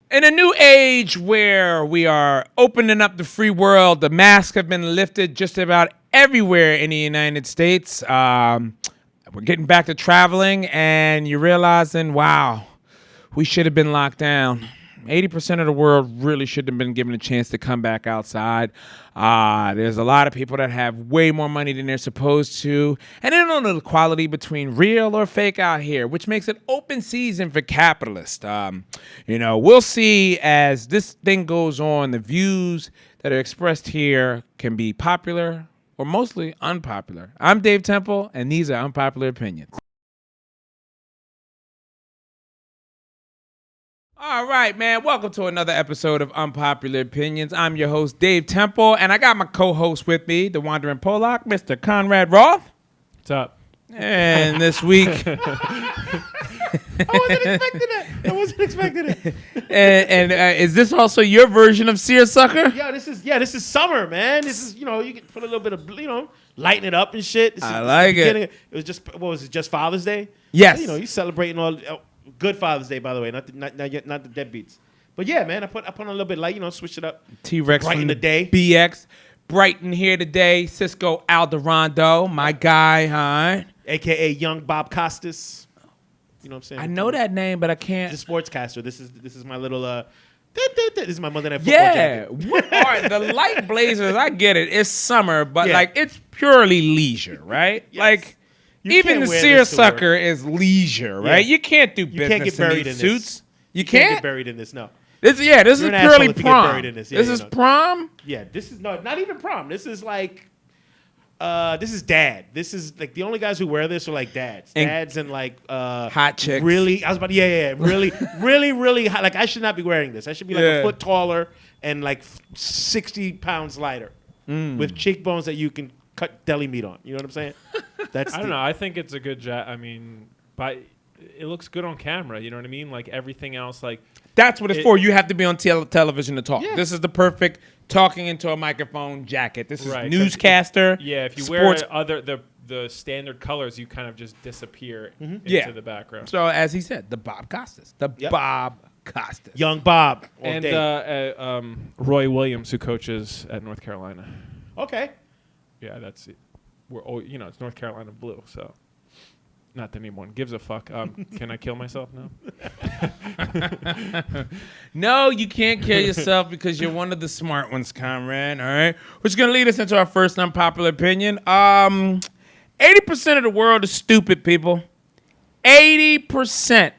In a new age where we are opening up the free world, the masks have been lifted just about everywhere in the United States. We're getting back to traveling, and you're realizing, wow, we should have been locked down. 80% of the world really shouldn't have been given a chance to come back outside. There's a lot of people that have way more money than they're supposed to. And they don't know the quality between real or fake out here, which makes it open season for capitalists. We'll see as this thing goes on, the views that are expressed here can be popular or mostly unpopular. I'm Dave Temple, and these are Unpopular Opinions. All right, man. Welcome to another episode of Unpopular Opinions. I'm your host, Dave Temple, and I got my co-host with me, the Wandering Pollock, Mr. Conrad Roth. What's up? And this week... I wasn't expecting it. And is this also your version of seersucker? Yeah, this is summer, man. This is, you can put a little bit of, lighten it up and shit. I like it. It was just Father's Day? Yes. You celebrating all... Good Father's Day, by the way, not the deadbeats. But yeah, man, I put on a little bit light, switch it up. T-Rex brighten from the day. BX, Brighton here today. Cisco Alderando, my guy, huh? AKA Young Bob Costas. You know what I'm saying? I know that name, but I can't. The sportscaster. This is my little this is my Monday Night Football jacket. What are the light blazers? I get it. It's summer, but it's purely leisure, right? Yes. Even the seersucker is leisure, right? Yeah. You can't do business can't get buried in these in suits. This. You can't get buried in this, no. This is purely prom. This is prom? Yeah, this is not even prom. This is like this is dad. This is like the only guys who wear this are like dads. Dads and like hot chicks. Really, I was about to really hot. Like I should not be wearing this. I should be like a foot taller and like 60 pounds lighter with cheekbones that you can cut deli meat on. You know what I'm saying? I don't know. I think it's a good but it looks good on camera. You know what I mean? Like everything else, like that's what it's for. You have to be on television to talk. Yeah. This is the perfect talking into a microphone jacket. This is right, newscaster. If you sports. wear the standard colors, you kind of just disappear into the background. So as he said, the Bob Costas, Bob Costas, Young Bob, and Roy Williams, who coaches at North Carolina. Okay. Yeah, that's it. It's North Carolina blue, so not that anyone gives a fuck. Can I kill myself now? No, you can't kill yourself because you're one of the smart ones, Conrad. All right, which is going to lead us into our first unpopular opinion. 80% of the world is stupid, people. 80%,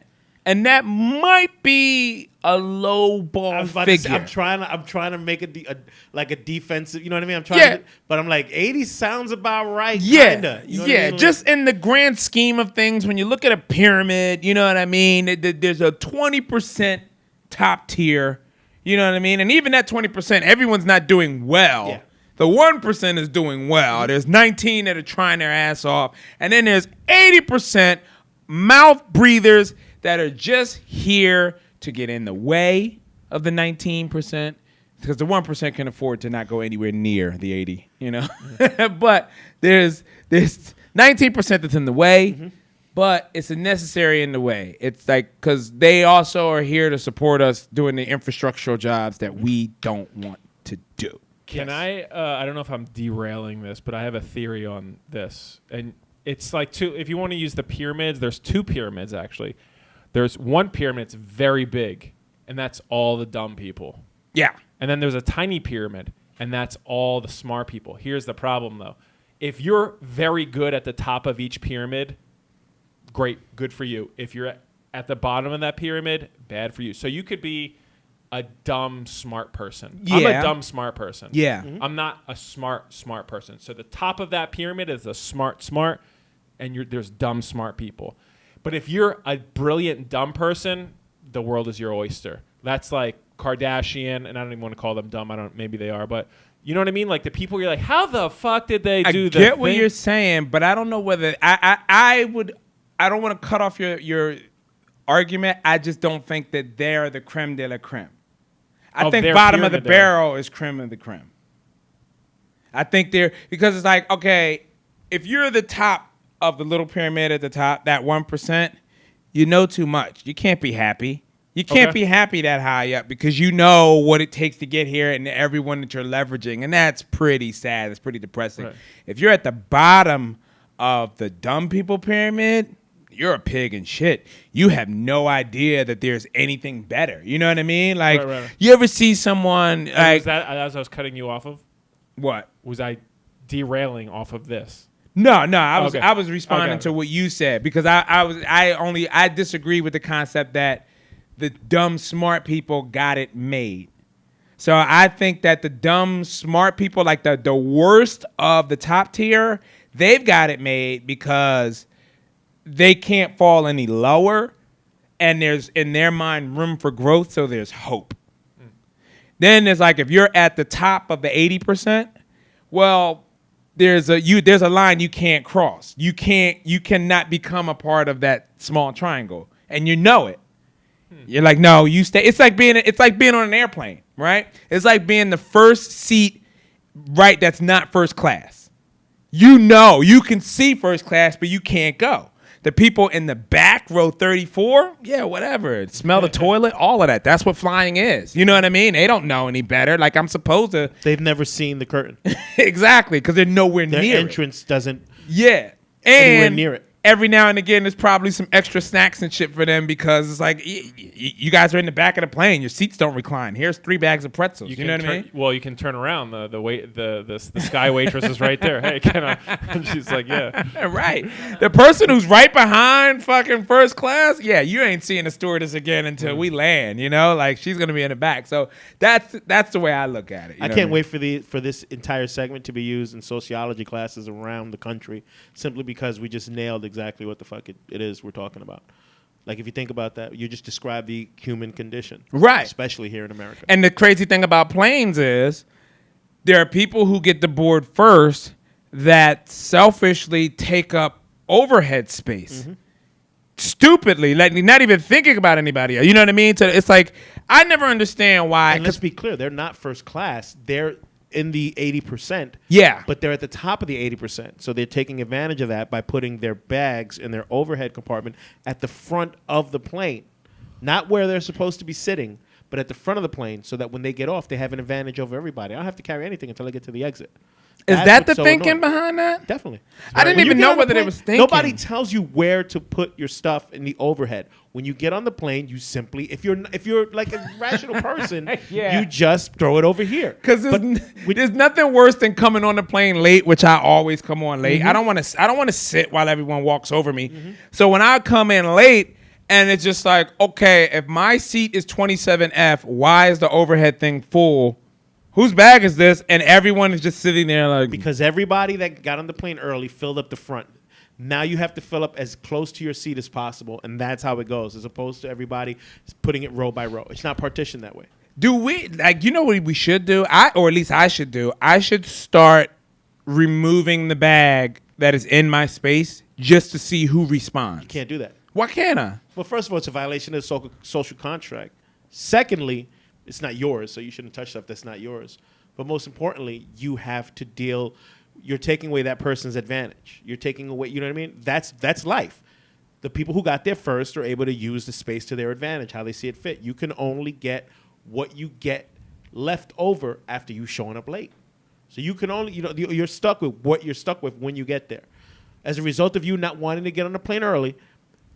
and that might be a low ball figure. I'm trying to make a defensive. You know what I mean? I'm trying, but I'm like 80 sounds about right. Yeah, kinda, you know what I mean? Just in the grand scheme of things, when you look at a pyramid, you know what I mean. There's a 20% top tier. You know what I mean? And even that 20%, everyone's not doing well. Yeah. The 1% is doing well. There's 19 that are trying their ass off, and then there's 80% mouth breathers that are just here to get in the way of the 19%, because the 1% can afford to not go anywhere near the 80, But there's 19% that's in the way, but it's a necessary in the way. It's like, because they also are here to support us doing the infrastructural jobs that we don't want to do. Can I don't know if I'm derailing this, but I have a theory on this. And it's like if you want to use the pyramids, there's two pyramids, actually. There's one pyramid that's very big, and that's all the dumb people. Yeah. And then there's a tiny pyramid, and that's all the smart people. Here's the problem, though. If you're very good at the top of each pyramid, great, good for you. If you're at the bottom of that pyramid, bad for you. So you could be a dumb, smart person. Yeah. I'm a dumb, smart person. Yeah. I'm not a smart person. So the top of that pyramid is the smart, and there's dumb, smart people. But if you're a brilliant, dumb person, the world is your oyster. That's like Kardashian, and I don't even want to call them dumb. Maybe they are, but you know what I mean? Like the people you're like, how the fuck did they do that? I get what you're saying, but I don't know whether I don't want to cut off your argument. I just don't think that they're the creme de la creme. I think bottom of the barrel is creme of the creme. I think because it's like, okay, if you're the top of the little pyramid at the top, that 1%, you know too much. You can't be happy. You can't Okay. be happy that high up because you know what it takes to get here and everyone that you're leveraging. And that's pretty sad. It's pretty depressing. Right. If you're at the bottom of the dumb people pyramid, you're a pig in shit. You have no idea that there's anything better. You know what I mean? Like, Right. you ever see someone like Was that as I was cutting you off of? what? Was I derailing off of this? No, I was Okay. I was responding Okay. to what you said because I disagree with the concept that the dumb smart people got it made. So I think that the dumb smart people, like the worst of the top tier, they've got it made because they can't fall any lower, and there's in their mind room for growth, so there's hope. Then there's like if you're at the top of the 80%, well, there's a line you can't cross. You cannot become a part of that small triangle, and you know it. You're like, no, you stay. It's like being on an airplane, right? It's like being the first seat, right? That's not first class. You know, you can see first class, but you can't go. The people in the back, row 34, yeah, whatever. Smell the toilet, all of that. That's what flying is. You know what I mean? They don't know any better. Like, I'm supposed to. They've never seen the curtain. Exactly, because they're nowhere Their near entrance doesn't. it. Yeah. Anywhere And near it. every now and again, there's probably some extra snacks and shit for them because it's like, you guys are in the back of the plane. Your seats don't recline. Here's 3 bags of pretzels. You know what I mean? Well, you can turn around. The sky waitress is right there. Hey, can I? And she's like, yeah. Right. The person who's right behind fucking first class, yeah, you ain't seeing the stewardess again until we land, you know? Like, she's going to be in the back. So that's the way I look at it. You I know can't what wait for this entire segment to be used in sociology classes around the country, simply because we just nailed exactly what the fuck it is we're talking about. Like, if you think about that, you just described the human condition, Right. Especially here in America. And the crazy thing about planes is there are people who get the board first that selfishly take up overhead space. Stupidly, like not even thinking about anybody else. You know what I mean? So it's like, I never understand why. And let's be clear, they're not first class. They're in the 80%. Yeah. But they're at the top of the 80%. So they're taking advantage of that by putting their bags in their overhead compartment at the front of the plane. Not where they're supposed to be sitting, but at the front of the plane, so that when they get off, they have an advantage over everybody. I don't have to carry anything until I get to the exit. Is That's that the what's so thinking annoying. behind that? Definitely. I didn't When you even get know on the whether they plane, was thinking. Nobody tells you where to put your stuff in the overhead. When you get on the plane, you simply, if you're like a rational person, Yeah. you just throw it over here. Because there's nothing worse than coming on the plane late, which I always come on late. Mm-hmm. I don't want to sit while everyone walks over me. So when I come in late, and it's just like, okay, if my seat is 27F, why is the overhead thing full? Whose bag is this? And everyone is just sitting there like, Because everybody that got on the plane early filled up the front. Now you have to fill up as close to your seat as possible, and that's how it goes, as opposed to everybody putting it row by row. It's not partitioned that way. do we, like, you know what we should do? Or at least I should do. I should start removing the bag that is in my space just to see who responds. Can't do that. Why can't I? Well, first of all, it's a violation of the social contract. Secondly, it's not yours, so you shouldn't touch stuff that's not yours. But most importantly, you have to deal. You're taking away that person's advantage. You're taking away. You know what I mean? That's life. The people who got there first are able to use the space to their advantage, how they see it fit. You can only get what you get left over after you showing up late. So you can only, you're stuck with what you're stuck with when you get there. As a result of you not wanting to get on the plane early,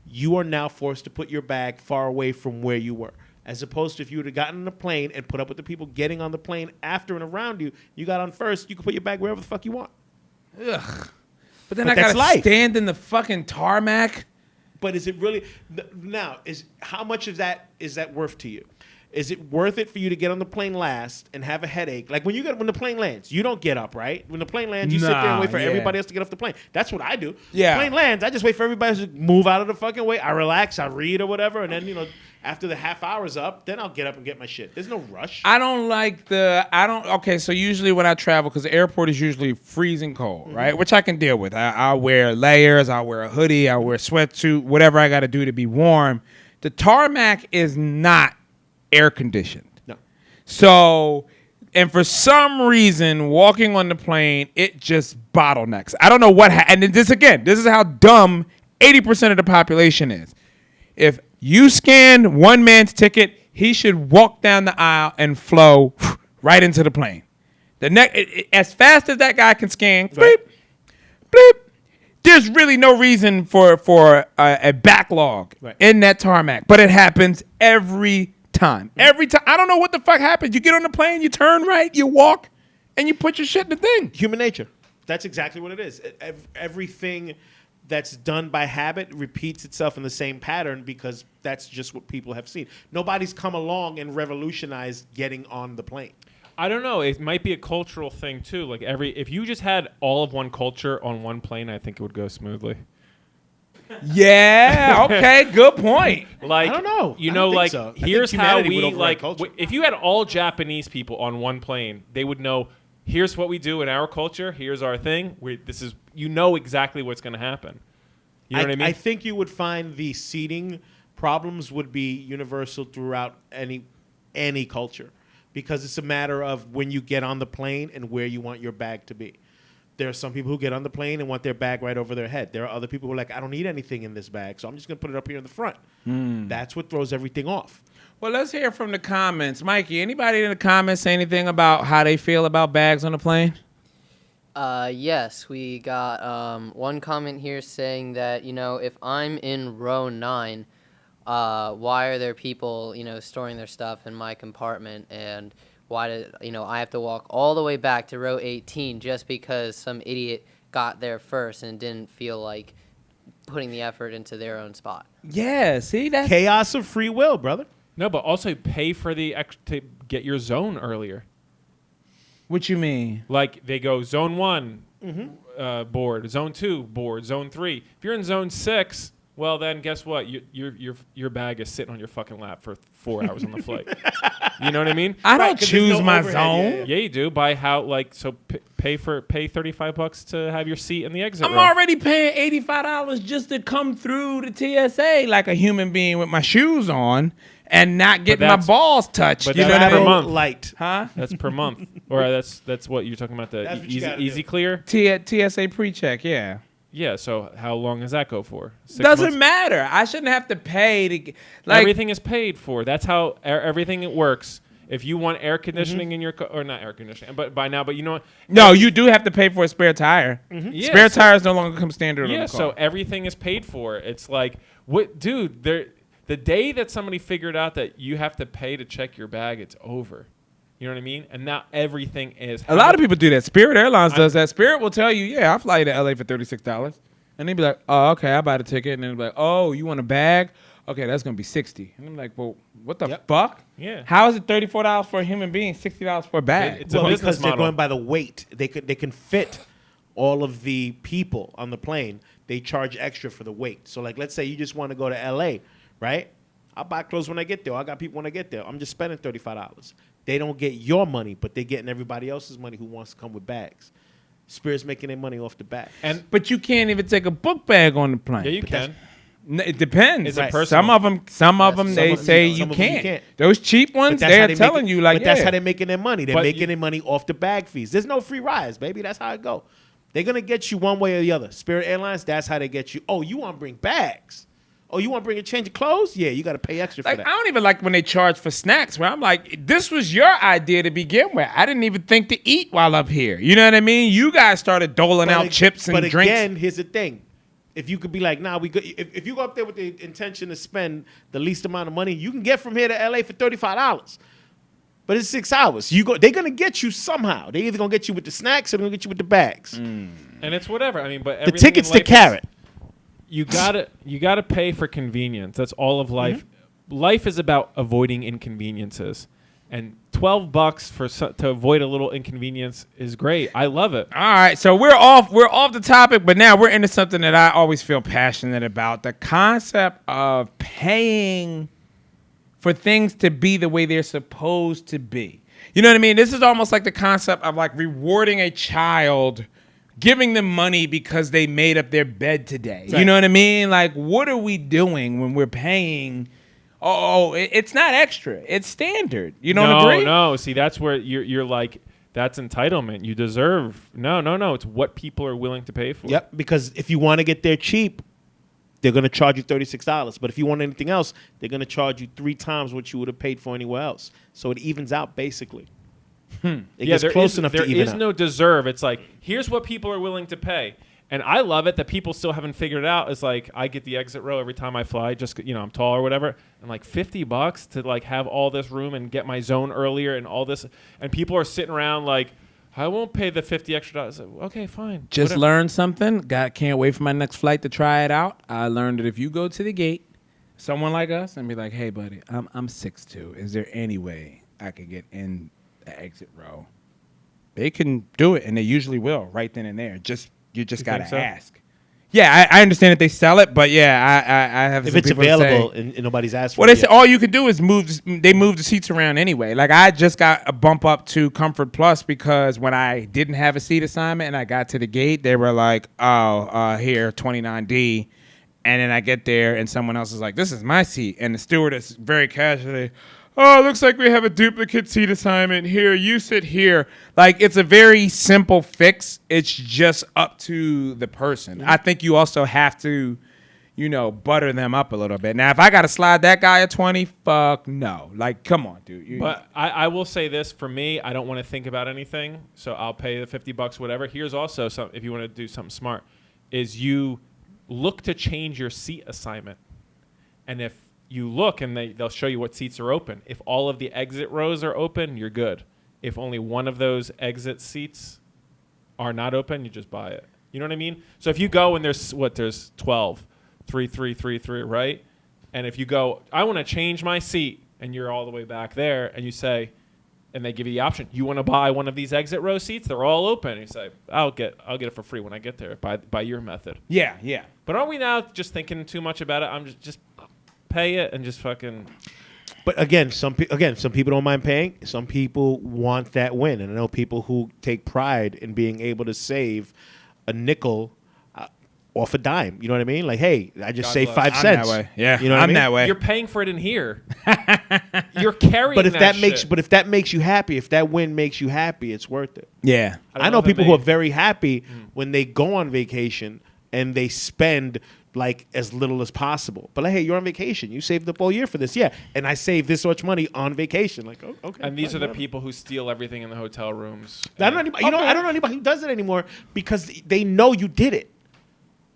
you are now forced to put your bag far away from where you were. As opposed to if you would have gotten on the plane and put up with the people getting on the plane after and around you, you got on first, you can put your bag wherever the fuck you want. Ugh. But then But I that's gotta life. stand in the fucking tarmac. But is it really now? How much of that is that worth to you? Is it worth it for you to get on the plane last and have a headache? Like when the plane lands, you don't get up, right? When the plane lands, you sit there and wait for yeah. everybody else to get off the plane. That's what I do. Yeah. The plane lands, I just wait for everybody to move out of the fucking way. I relax, I read or whatever, and then after the half hour's up, then I'll get up and get my shit. There's no rush. Okay, so usually when I travel, because the airport is usually freezing cold, right? Which I can deal with. I'll wear layers, I'll wear a hoodie, I'll wear a sweatsuit, whatever I got to do to be warm. The tarmac is not air conditioned. No. So, and for some reason, walking on the plane, it just bottlenecks. I don't know what, and this is how dumb 80% of the population is. If You scan one man's ticket, he should walk down the aisle and flow right into the plane. As fast as that guy can scan, bleep, bleep. There's really no reason for a backlog in that tarmac, but it happens every time. Every time. I don't know what the fuck happens. You get on the plane, you turn right, you walk, and you put your shit in the thing. Human nature. That's exactly what it is. Everything that's done by habit repeats itself in the same pattern because that's just what people have seen. Nobody's come along and revolutionized getting on the plane. I don't know. It might be a cultural thing too. Like if you just had all of one culture on one plane, I think it would go smoothly. Yeah. Okay. Good point. Like I don't know. You I know, don't think like so. here's how humanity would we override like. culture. If you had all Japanese people on one plane, they would know. Here's what we do in our culture. Here's our thing. This is exactly what's going to happen. You know what I mean? I think you would find the seating problems would be universal throughout any culture because it's a matter of when you get on the plane and where you want your bag to be. There are some people who get on the plane and want their bag right over their head. There are other people who are like, I don't need anything in this bag, so I'm just going to put it up here in the front. That's what throws everything off. Well, let's hear from the comments. Mikey, anybody in the comments say anything about how they feel about bags on the plane? Yes, we got one comment here saying that, if I'm in row 9, why are there people, storing their stuff in my compartment, and why did, I have to walk all the way back to row 18 just because some idiot got there first and didn't feel like putting the effort into their own spot. Yeah, see that? Chaos of free will, brother. No, but also pay for to get your zone earlier. What you mean? Like they go zone 1 board, zone 2 board, zone 3. If you're in zone 6, well then guess what? Your bag is sitting on your fucking lap for 4 hours on the flight. You know what I mean? I don't choose my overhead, zone. Yeah, you do. Pay $35 to have your seat in the exit I'm row. already paying $85 just to come through the TSA like a human being with my shoes on and not getting my balls touched. but You know that's what I per mean? month. Light. Huh? That's per month, or that's what you're talking about. That's The what you gotta easy do. clear. TSA pre-check, yeah. Yeah. So how long does that go for? 6 Doesn't months? matter. I shouldn't have to pay to get, like Everything is paid for. That's how everything works. If you want air conditioning in your car, or not air conditioning, but you know what? No, you do have to pay for a spare tire. Yeah, Spare so- tires no longer come standard on Yeah, the car. so everything is paid for. It's like, what, dude? The day that somebody figured out that you have to pay to check your bag, it's over. You know what I mean? And now everything is. A lot of people do that. Spirit Airlines does that. Spirit will tell you, yeah, I'll fly you to LA for $36. And they'd be like, oh, okay, I buy the ticket. And then they'll be like, oh, you want a bag? Okay, that's going to be $60. And I'm like, well, what the fuck? Yeah. How is it $34 for a human being, $60 for a bag? It's a Well, business because they're model. going by the weight. They can fit all of the people on the plane. They charge extra for the weight. So, like, let's say you just want to go to LA, right? I'll buy clothes when I get there. I got people when I get there. I'm just spending $35. They don't get your money, but they're getting everybody else's money who wants to come with bags. Spirit's making their money off the bags. But you can't even take a book bag on the plane. Yeah, you can. It depends. Is it Right. personal? Some of them, Some they of them, say some you of them you can't. can't. Those cheap But ones, that's how they're they telling make you like, but that's yeah. how they're making their money. They're But making their money off the bag fees. There's no free rides, baby. That's how it go. They're gonna get you one way or the other. Spirit Airlines, that's how they get you. Oh, you want to bring bags? Oh, you want to bring a change of clothes? Yeah, you got to pay extra Like, for I that. don't even like when they charge for snacks, where I'm like, this was your idea to begin with. I didn't even think to eat while up here. You know what I mean? You guys started doling out chips and but drinks. again, here's the thing. If you could be like, nah, if you go up there with the intention to spend the least amount of money, you can get from here to LA for $35. But it's 6 hours. They're gonna get you somehow. They're either gonna get you with the snacks or they're gonna get you with the bags. And it's whatever. I mean, but The everything ticket's in the life carrot. You gotta pay for convenience. That's all of life. Life is about avoiding inconveniences, and $12 to avoid a little inconvenience is great. I love it. All right, so we're off the topic, but now we're into something that I always feel passionate about: the concept of paying for things to be the way they're supposed to be. You know what I mean? This is almost like the concept of like rewarding a child, giving them money because they made up their bed today. Right. You know what I mean? Like, what are we doing when we're paying? It's not extra. It's standard. You don't agree? No. See, that's where you're like, that's entitlement. You deserve. No. It's what people are willing to pay for. Yep, because if you want to get there cheap, they're going to charge you $36. But if you want anything else, they're going to charge you 3 times what you would have paid for anywhere else. So it evens out basically. It gets close enough to even out. There is no deserve. It's like, here's what people are willing to pay. And I love it that people still haven't figured it out. It's like, I get the exit row every time I fly, just, I'm tall or whatever. And like $50 to like have all this room and get my zone earlier and all this. And people are sitting around like, I won't pay the $50 extra. Like, okay, fine. Just learned something. Can't wait for my next flight to try it out. I learned that if you go to the gate, someone like us, and be like, hey, buddy, I'm 6'2". Is there any way I could get in the exit row? They can do it, and they usually will right then and there. You just got to ask. Yeah, I understand that they sell it, but yeah, I have. If it's available and nobody's asked for it. Well, they say all you could do is they move the seats around anyway. Like I just got a bump up to Comfort Plus because when I didn't have a seat assignment and I got to the gate, they were like, here, 29D. And then I get there and someone else is like, this is my seat. And the stewardess very casually, looks like we have a duplicate seat assignment here. You sit here. Like, it's a very simple fix. It's just up to the person. Mm-hmm. I think you also have to, butter them up a little bit. Now, if I got to slide that guy a 20, fuck no. Like, come on, dude. But I will say this. For me, I don't want to think about anything. So I'll pay the $50, whatever. Here's also something, if you want to do something smart, is you look to change your seat assignment. And if you look and they'll show you what seats are open. If all of the exit rows are open, you're good. If only one of those exit seats are not open, you just buy it. You know what I mean? So if you go and there's 12, 3, 3, 3, 3, right? And if you go, I want to change my seat, and you're all the way back there, and you say, and they give you the option, you want to buy one of these exit row seats? They're all open. And you say, I'll get it for free when I get there by your method. Yeah. But aren't we now just thinking too much about it? I'm just pay it and just fucking. But again, some people don't mind paying. Some people want that win, and I know people who take pride in being able to save a nickel off a dime. You know what I mean? Like, hey, I just saved 5 cents. I'm that way. Yeah, you know what I mean? that way. You're paying for it in here. You're carrying. But if that shit. makes you happy, if that win makes you happy, it's worth it. Yeah, I know people who are very happy when they go on vacation and they spend like as little as possible. But like, hey, you're on vacation. You saved up all year for this. Yeah. And I saved this much money on vacation. Like, oh, okay. And these are the people who steal everything in the hotel rooms. I don't know anybody who does it anymore because they know you did it.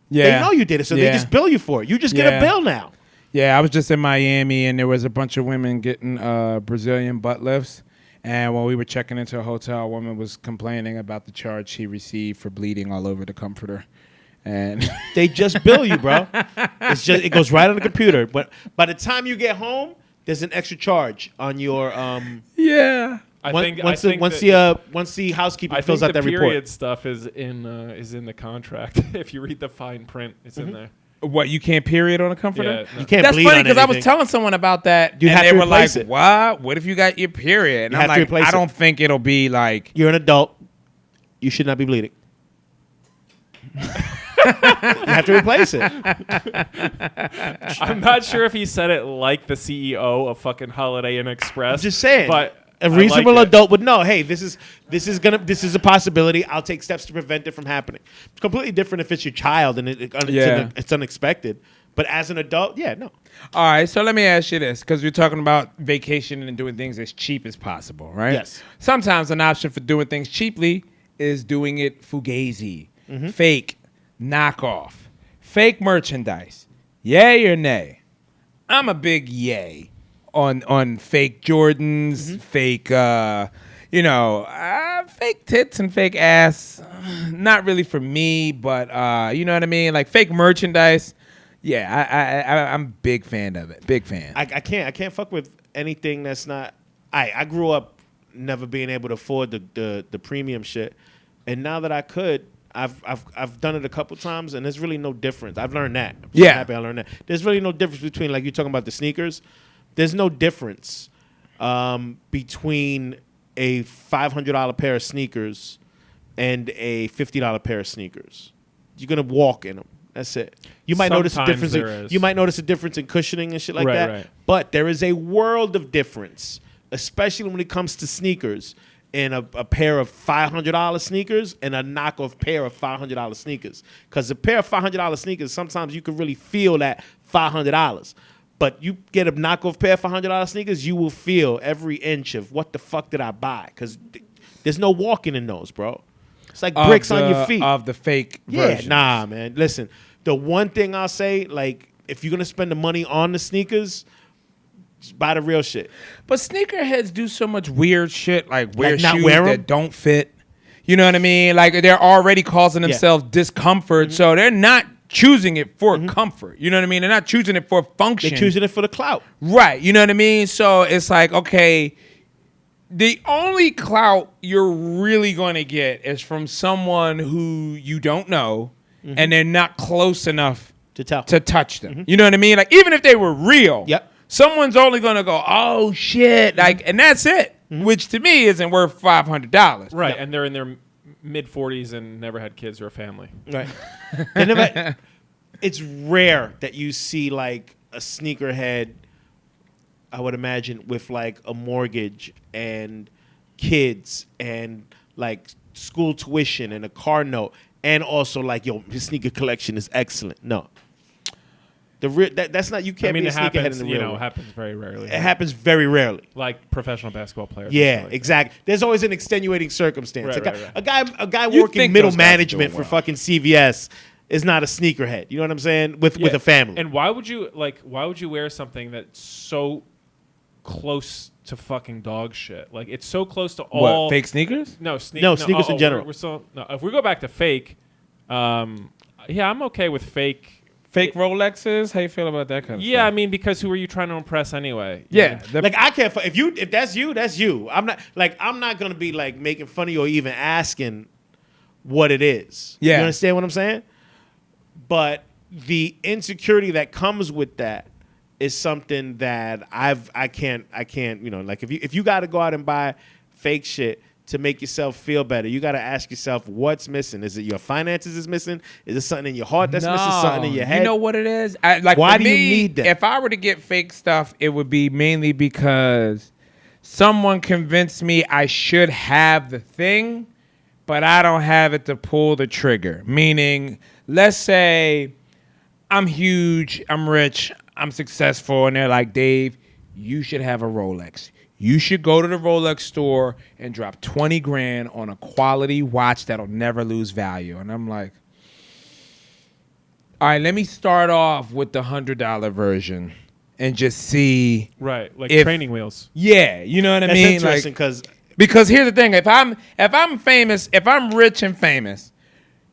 Yeah. They know you did it, so they just bill you for it. You just get a bill now. Yeah, I was just in Miami, and there was a bunch of women getting Brazilian butt lifts. And when we were checking into a hotel, a woman was complaining about the charge she received for bleeding all over the comforter. And they just bill you, bro. It goes right on the computer. But by the time you get home, there's an extra charge on your yeah. Once the housekeeper fills out that report. The period stuff is in the contract. If you read the fine print, it's in there. What, you can't period on a comforter? Yeah, no. You can't. That's bleed funny because I was telling someone about that, you and have they to were like, replace it. "What? What if you got your period?" And You I'm have to like, replace "I it. don't think it'll be like You're an adult. You should not be bleeding. You have to replace it. I'm not sure if he said it like the CEO of fucking Holiday Inn Express. I'm just saying. But a reasonable adult would know, hey, this is a possibility. I'll take steps to prevent it from happening. It's completely different if it's your child and it's unexpected. But as an adult, yeah, no. All right, so let me ask you this, because we're talking about vacation and doing things as cheap as possible, right? Yes. Sometimes an option for doing things cheaply is doing it fugazi, fake, knockoff, fake merchandise. Yay or nay? I'm a big yay on fake Jordans, fake, fake tits and fake ass. Not really for me, but you know what I mean? Like fake merchandise. Yeah, I'm a big fan of it. Big fan. I can't fuck with anything that's not. I grew up never being able to afford the premium shit, and now that I could, I've done it a couple times, and there's really no difference. I've learned that. I'm happy I learned that. There's really no difference between, like you're talking about the sneakers. There's no difference between a $500 pair of sneakers and a $50 pair of sneakers. You're gonna walk in them. That's it. You might notice a difference. You might notice a difference in cushioning and shit like that. Right. But there is a world of difference, especially when it comes to sneakers. in a pair of $500 sneakers and a knockoff pair of $500 sneakers. Because a pair of $500 sneakers, sometimes you can really feel that $500. But you get a knockoff pair of $500 sneakers, you will feel every inch of what the fuck did I buy? Because there's no walking in those, bro. It's like bricks on your feet. Of the fake Yeah, versions. nah, man. Listen, the one thing I'll say, like, if you're going to spend the money on the sneakers, just buy the real shit. But sneakerheads do so much weird shit, like wear Like not shoes wear 'em? that don't fit. You know what I mean? Like they're already causing themselves discomfort, so they're not choosing it for comfort. You know what I mean? They're not choosing it for function. They're choosing it for the clout. Right. You know what I mean? So it's like, okay, the only clout you're really going to get is from someone who you don't know and they're not close enough To tell. to touch them. You know what I mean? Like even if they were real, Yep. someone's only going to go, oh shit, like, and that's it, which to me isn't worth $500. Right, and they're in their mid 40s and never had kids or a family. Right. They never, it's rare that you see like a sneakerhead, I would imagine, with like a mortgage and kids and like school tuition and a car note and also like, yo, his sneaker collection is excellent. No. That's not, you can't I mean, be a it sneakerhead happens, in the you real know, world. happens very rarely. It happens very rarely. Like professional basketball players. and Yeah, stuff like that. exactly. There's always an extenuating circumstance. Right, a guy You'd working think middle those guys are management doing for well. fucking CVS is not a sneakerhead. You know what I'm saying? With a family. And why would you wear something that's so close to fucking dog shit? Like it's so close to all What, fake sneakers? No, sneakers in general. We're still, no, if we go back to fake, yeah, I'm okay with fake. Fake Rolexes? How you feel about that kind of Yeah, I stuff? mean, because who are you trying to impress anyway? Yeah. Like I can't. If that's you, that's you. I'm not gonna be like making fun of you or even asking what it is. Yeah. You understand what I'm saying? But the insecurity that comes with that is something that I can't. You know, like if you got to go out and buy fake shit to make yourself feel better, you got to ask yourself what's missing. Is it your finances is missing? Is it something in your heart that's missing? Something in your head? You know what it is? Why for do you me, need that? If I were to get fake stuff, it would be mainly because someone convinced me I should have the thing, but I don't have it to pull the trigger. Meaning, let's say I'm huge, I'm rich, I'm successful, and they're like, Dave, you should have a Rolex. You should go to the Rolex store and drop 20 grand on a quality watch that'll never lose value. And I'm like, all right, let me start off with the $100 version and just see. Right, like If- training wheels. Yeah, you know what I That's mean? interesting Like, because because here's the thing: if I'm famous, if I'm rich and famous,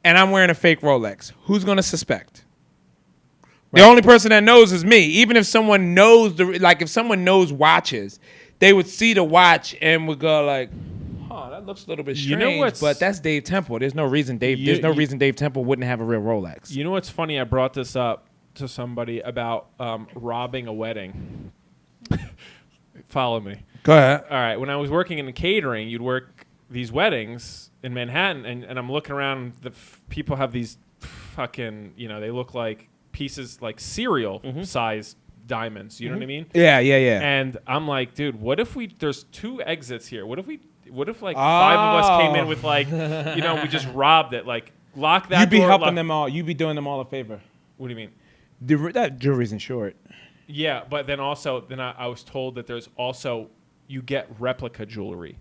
and I'm wearing a fake Rolex, who's gonna suspect? The only person that knows is me. Even if someone knows if someone knows watches, they would see the watch and would go like, "Oh, that looks a little bit strange." You know what's- but that's Dave Temple. There's no reason reason Dave Temple wouldn't have a real Rolex. You know what's funny? I brought this up to somebody about robbing a wedding. Follow me. Go ahead. All right. When I was working in the catering, you'd work these weddings in Manhattan, and I'm looking around. People have these fucking, they look like pieces, like cereal sized diamonds. You know what I mean? Yeah. And I'm like, dude, what if there's 2 exits here? What if like 5 of us came in with like, we just robbed it, like lock that You'd be door, helping them all. You'd be doing them all a favor. What do you mean? That jewelry's insured. Yeah, but then also, I was told that there's also, you get replica jewelry.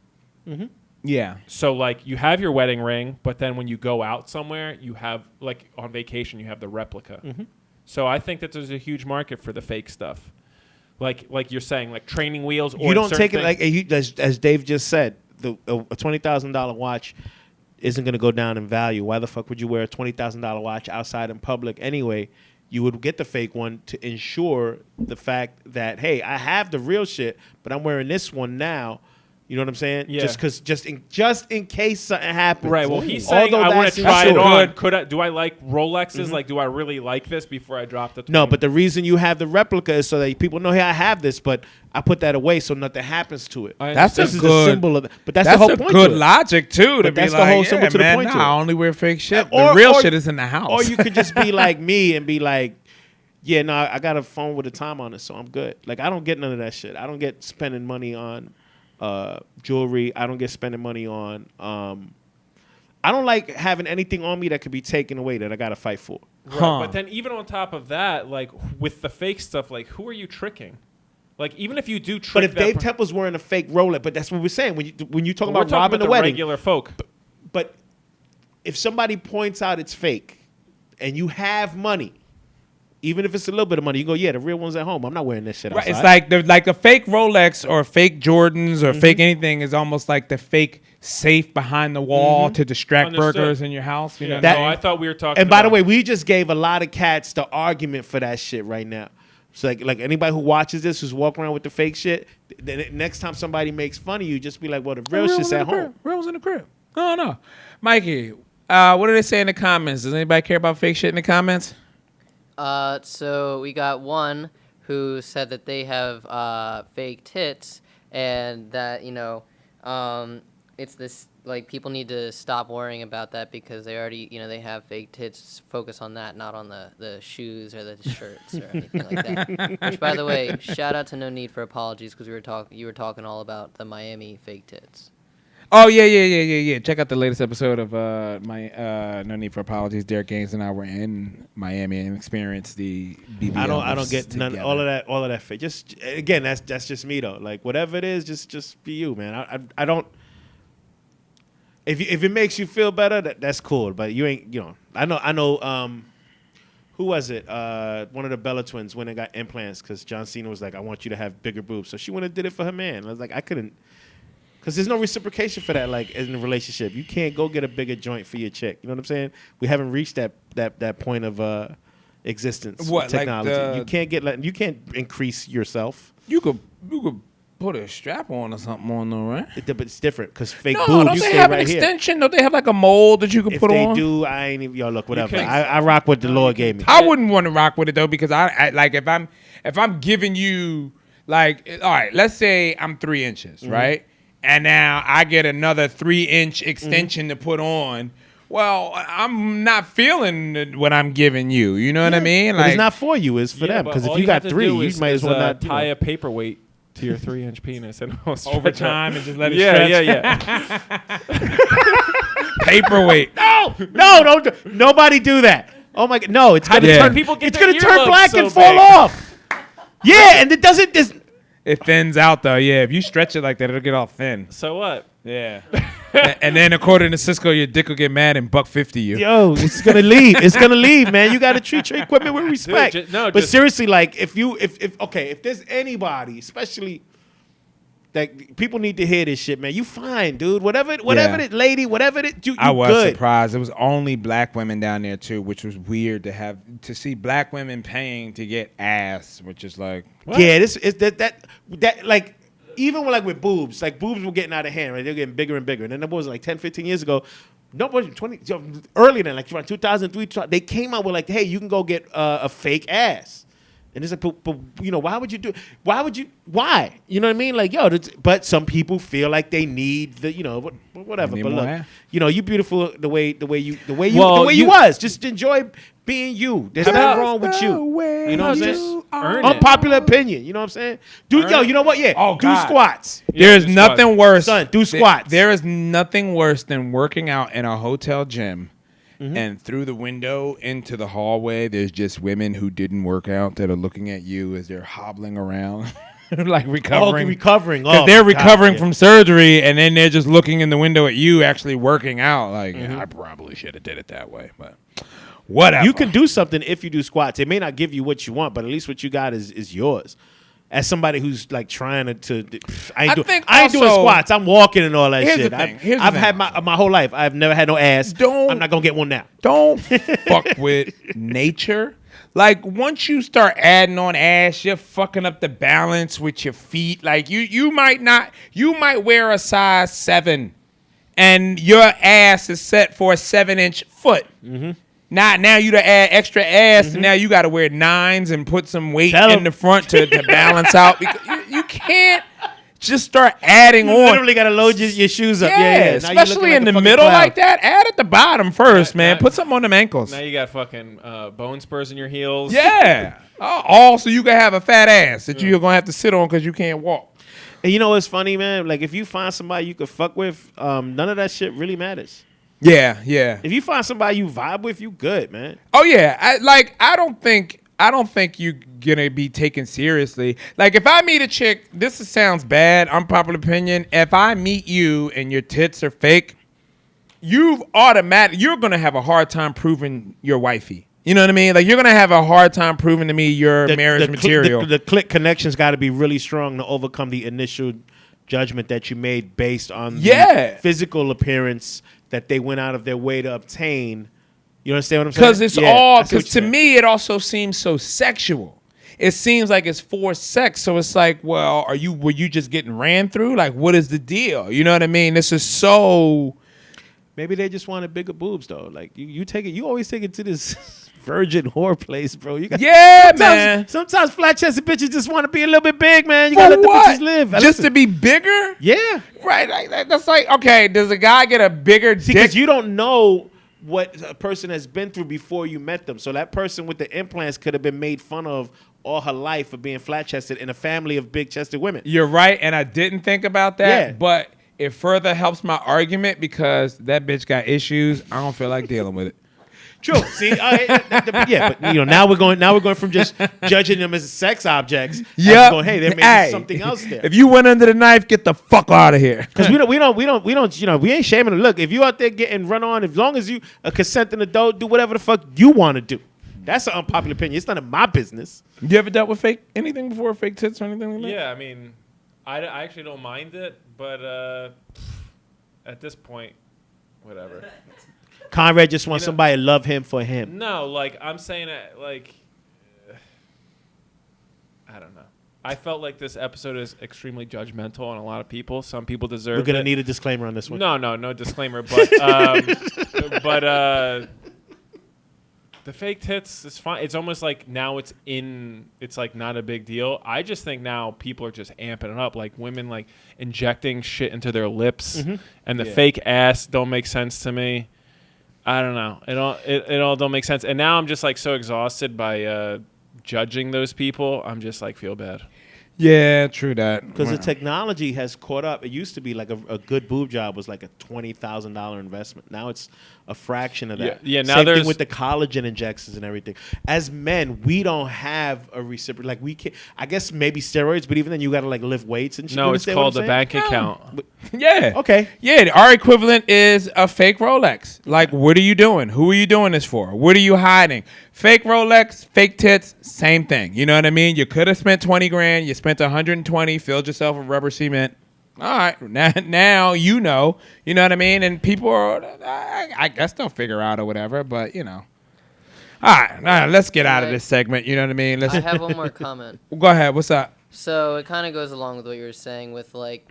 Yeah. So like you have your wedding ring, but then when you go out somewhere, you have like on vacation, you have the replica. So I think that there's a huge market for the fake stuff. Like you're saying, like training wheels. Or you don't certain take it like as Dave just said. A $20,000 watch isn't going to go down in value. Why the fuck would you wear a $20,000 watch outside in public anyway? You would get the fake one to ensure the fact that, hey, I have the real shit, but I'm wearing this one now. You know what I'm saying? Yeah. Just in case something happens. Right. Well, he's saying Although I want that's to try it insured. on. Do I like Rolexes? Like, do I really like this before I drop the? 20? No, but the reason you have the replica is so that people know, hey, I have this, but I put that away so nothing happens to it. That's This a is good the symbol of. But that's the whole a point. good to it. logic too. To But be that's the like, whole symbol to the man, point to nah, it. I only wear fake shit. Or- The real or- shit is in the house. Or you could just be like me and be like, yeah, no, I got a phone with a time on it, so I'm good. Like I don't get none of that shit. I don't get spending money on jewelry. I don't get spending money on. I don't like having anything on me that could be taken away that I got to fight for. Right. Huh. But then even on top of that, like with the fake stuff, like who are you tricking? Like even if you do trick, But if that Dave Temple's wearing a fake Rolex, but that's what we're saying when you talk about we're robbing talking the wedding. regular folk. But if somebody points out it's fake, and you have money, even if it's a little bit of money, you go, yeah, the real one's at home. I'm not wearing this shit outside. Right, it's like a fake Rolex or fake Jordans or fake anything is almost like the fake safe behind the wall to distract Understood. burglars in your house. You know what That- I No, mean? I thought we were talking. And by the about- way, we just gave a lot of cats the argument for that shit right now. So like anybody who watches this who's walking around with the fake shit, then next time somebody makes fun of you, just be like, well, the real shit's at home. Real one's in the crib. Oh no, Mikey. What do they say in the comments? Does anybody care about fake shit in the comments? So we got one who said that they have fake tits and that, it's this, like, people need to stop worrying about that because they already, they have fake tits. Focus on that, not on the shoes or the shirts or anything like that. Which, by the way, shout out to No Need for Apologies because you were talking all about the Miami fake tits. Oh yeah. Check out the latest episode of my No Need for Apologies. Derek Gaines and I were in Miami and experienced the BBL. I don't get none all of that fake. Just again, that's just me though. Like whatever it is, just be you, man. I don't. If it makes you feel better, that's cool. But you ain't, I know. Who was it? One of the Bella twins went and got implants because John Cena was like, "I want you to have bigger boobs." So she went and did it for her man. I was like, I couldn't, because there's no reciprocation for that. Like in a relationship, you can't go get a bigger joint for your chick. You know what I'm saying? We haven't reached that point of existence. What, with like technology? You can't increase yourself. You could put a strap on or something on though, right? But it's different because fake No, boobs, don't you they stay have an right here. extension? Don't they have like a mold that you can If put they on? do, I ain't even. Yo, look, whatever. can- I rock what the Lord gave me. I wouldn't want to rock with it though because I like if I'm giving you like, all right, let's say I'm 3 inches, right, and now I get another 3-inch extension to put on. Well, I'm not feeling what I'm giving you. You know what I mean? But it's not for you. It's for them. but Because if all you got have to 3, do you is- might as is, well not tie a paperweight to your 3-inch penis and over time and just let it Yeah, stretch. yeah. Paperweight. No, don't. Nobody do that. Oh my God, no! It's gonna Yeah. turn. People get It's their gonna turn earlobes black so and fall big. off. Yeah, and it doesn't. It thins out though. Yeah, if you stretch it like that, it'll get all thin. So what? Yeah. And then according to Cisco, your dick will get mad and $150 you. Yo, it's gonna leave. It's gonna leave, man. You got to treat your equipment with respect. But seriously, like, if there's anybody, especially. Like people need to hear this shit, man. You fine, dude. Whatever it, lady, whatever it, you I was good. surprised. It was only black women down there too, which was weird to see black women paying to get ass, which is like What? Yeah, this is that like even with boobs, like boobs were getting out of hand, right? They're getting bigger and bigger. And then that was like 10, 15 years ago. Nobody 20 earlier than like around 2003, they came out with like, hey, you can go get a fake ass. And it's like, but why would you do? Why? You know what I mean? Like, yo, but some people feel like they need the, whatever. Need But more look, ass. you beautiful the way you Well, you was. Just enjoy being you. There's nothing wrong with you. You know what I'm saying? Earn it. Unpopular opinion. You know what I'm saying? Dude, yo, you know what? Yeah. Oh, do God. squats. There's do nothing worse. Son, do squats. There is nothing worse than working out in a hotel gym and through the window into the hallway, there's just women who didn't work out that are looking at you as they're hobbling around, like recovering. Recovering. Because Oh, they're my God, recovering yeah. from surgery, and then they're just looking in the window at you actually working out. Like, yeah, I probably should have did it that way, but whatever. You can do something if you do squats. It may not give you what you want, but at least what you got is yours. As somebody who's like trying to I ain't doing also- squats. I'm walking and all that Here's shit. the thing. I've had my whole life. I've never had no ass. I'm not gonna get one now. Don't fuck with nature. Like once you start adding on ass, you're fucking up the balance with your feet. Like you might wear a size 7 and your ass is set for a 7-inch foot. Now you to add extra ass, and now you got to wear 9s and put some weight in the front to balance out. Because you can't just start adding You on. literally got to load your shoes up. Yeah, Now you're especially looking in like the a fucking middle clown. like that. Add at the bottom first, man. now- Put something on them ankles. Now you got fucking bone spurs in your heels. Yeah. All so you can have a fat ass that you're going to have to sit on because you can't walk. And you know what's funny, man? Like if you find somebody you could fuck with, none of that shit really matters. Yeah, yeah. If you find somebody you vibe with, you good, man. Oh yeah, I don't think you're gonna be taken seriously. Like if I meet a chick, sounds bad, unpopular opinion. If I meet you and your tits are fake, you're gonna have a hard time proving you're wifey. You know what I mean? Like you're gonna have a hard time proving to me you're marriage material. The click connection's got to be really strong to overcome the initial judgment that you made based on the physical appearance that they went out of their way to obtain. You understand what I'm saying? Because to me it also seems so sexual. It seems like it's for sex. So it's like, well, were you just getting ran through? Like, what is the deal? You know what I mean? This is so. Maybe they just wanted bigger boobs though. Like you always take it to this virgin whore place, bro. Man. Sometimes flat chested bitches just want to be a little bit big, man. You gotta let the bitches live. Just to be bigger? Yeah. Right. That's like, okay, does a guy get a bigger dick? Because you don't know what a person has been through before you met them. So that person with the implants could have been made fun of all her life for being flat chested in a family of big chested women. You're right, and I didn't think about that, but it further helps my argument because that bitch got issues. I don't feel like dealing with it. True. See, but now we're going from just judging them as sex objects. Yeah. Going, hey, there may be something else there. If you went under the knife, get the fuck out of here. Because we ain't shaming them. Look, if you out there getting run on, as long as you a consenting adult, do whatever the fuck you want to do. That's an unpopular opinion. It's none of my business. You ever dealt with anything before, fake tits or anything like that? Yeah, I mean, I actually don't mind it, but at this point, whatever. Conrad just wants somebody to love him for him. No, like I'm saying it, like I don't know. I felt like this episode is extremely judgmental on a lot of people. Some people deserve. We're gonna need a disclaimer on this one. No disclaimer. But the fake tits is fine. It's almost like now it's like not a big deal. I just think now people are just amping it up. Like women like injecting shit into their lips, and the fake ass don't make sense to me. I don't know. It all don't make sense. And now I'm just like so exhausted by judging those people. I'm just like feel bad. Yeah, true that. Because the technology has caught up. It used to be like a good boob job was like a $20,000 investment. Now it's a fraction of that. Yeah. Now Same there's thing with the collagen injections and everything. As men, we don't have a reciprocal. Like we can, I guess maybe steroids, but even then you got to like lift weights and shit. No, it's called the bank account. Yeah. Okay. Yeah, our equivalent is a fake Rolex. Like, what are you doing? Who are you doing this for? What are you hiding? Fake Rolex, fake tits, same thing. You know what I mean? You could have spent 20 grand. You spent 120, filled yourself with rubber cement. All right, now you know. You know what I mean? And people are, I guess they'll figure out or whatever, but you know. All right, let's get out of this segment. You know what I mean? I have one more comment. Go ahead. What's up? So it kind of goes along with what you were saying with like,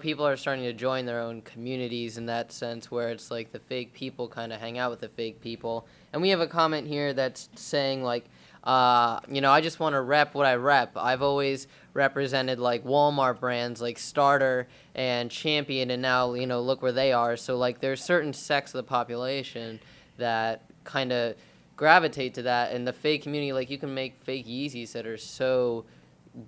people are starting to join their own communities in that sense where it's like the fake people kind of hang out with the fake people. And we have a comment here that's saying like, I just want to rep what I rep. I've always represented like Walmart brands like Starter and Champion, and now, look where they are. So like there's certain sects of the population that kind of gravitate to that. And the fake community, like you can make fake Yeezys that are so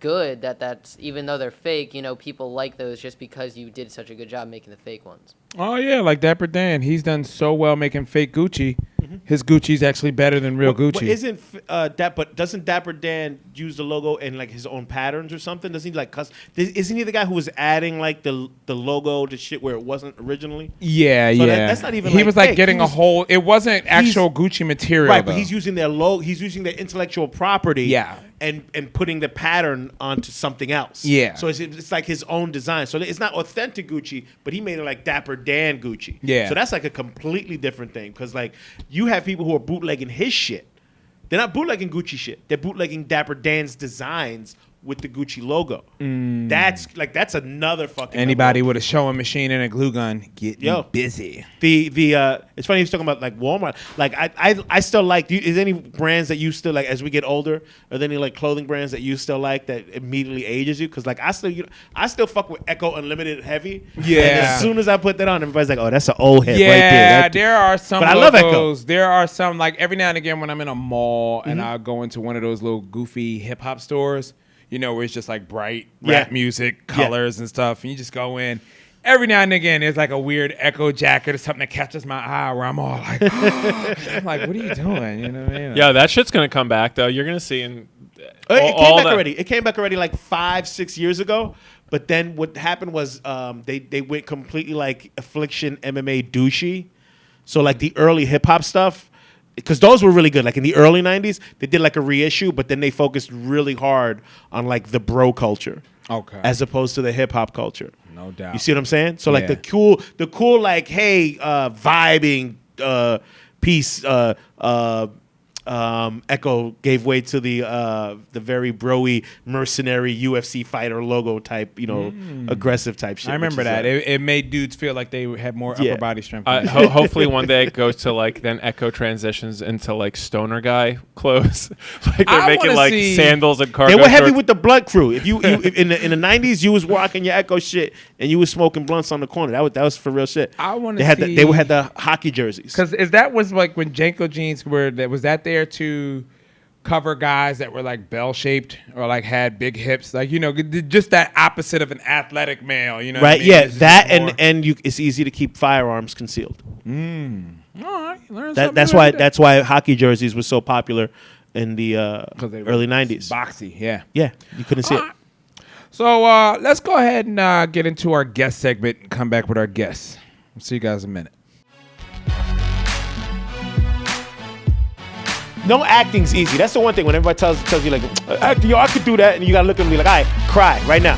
good that's even though they're fake, people like those just because you did such a good job making the fake ones. Oh yeah, like Dapper Dan, he's done so well making fake Gucci. His Gucci's actually better than real Gucci. But doesn't Dapper Dan use the logo in like his own patterns or something? Doesn't he like isn't he the guy who was adding like the logo to shit where it wasn't originally? Yeah, so yeah. That's not even. He like was like fake. getting a whole. It wasn't actual Gucci material, right? Though. But he's using their logo. He's using their intellectual property. Yeah. And putting the pattern onto something else. Yeah. So it's like his own design. So it's not authentic Gucci, but he made it like Dapper Dan Gucci. Yeah. So that's like a completely different thing because like you have people who are bootlegging his shit. They're not bootlegging Gucci shit. They're bootlegging Dapper Dan's designs with the Gucci logo. That's another fucking. Anybody with a showing machine and a glue gun getting busy. It's funny he's talking about like Walmart. Like I still like. Is there any brands that you still like as we get older? Are there any like clothing brands that you still like that immediately ages you? Because like I still fuck with Echo Unlimited Heavy. Yeah. And as soon as I put that on, everybody's like, oh, that's an old head yeah, right there. There are some. But logos. I love Echo. There are some like every now and again when I'm in a mall and I go into one of those little goofy hip hop stores. where it's just like bright Yeah. rap music, colors and stuff, and you just go in. Every now and again, there's like a weird echo jacket or something that catches my eye where I'm all like, I'm like, what are you doing? You know what I mean? Yeah, that shit's gonna come back though. You're gonna see in It came back already. It came back already like 5-6 years ago. But then what happened was they went completely like Affliction MMA douchey. So like the early hip hop stuff, because those were really good. Like in the early 90s, they did like a reissue, but then they focused really hard on like the bro culture. Okay. As opposed to the hip hop culture. No doubt. You see what I'm saying? So like Yeah. the cool like, hey, vibing piece Echo gave way to the very broy mercenary UFC fighter logo type, aggressive type shit. I remember that. It made dudes feel like they had more Yeah. upper body strength. hopefully one day it goes to like then Echo transitions into like stoner guy clothes. Like they're I making wanna like see- sandals and cargo They were heavy shorts. with the blood crew. If you in the 90s, you was rocking your Echo shit and you was smoking blunts on the corner. That was for real shit. I wanna They had see- they had the hockey jerseys. Because that was like when Janko jeans was that there to cover guys that were like bell shaped or like had big hips, like just that opposite of an athletic male, you know? what I Right? mean? Yeah, It's just that more- and it's easy to keep firearms concealed. All right, learn something That's new why every day. hockey jerseys were so popular in the 'Cause they were early 90s. boxy, yeah. Yeah, you couldn't see it. So let's go ahead and get into our guest segment and come back with our guests. We'll see you guys in a minute. No acting's easy. That's the one thing when everybody tells you like, acting, I could do that, and you gotta look at me like, all right, cry right now.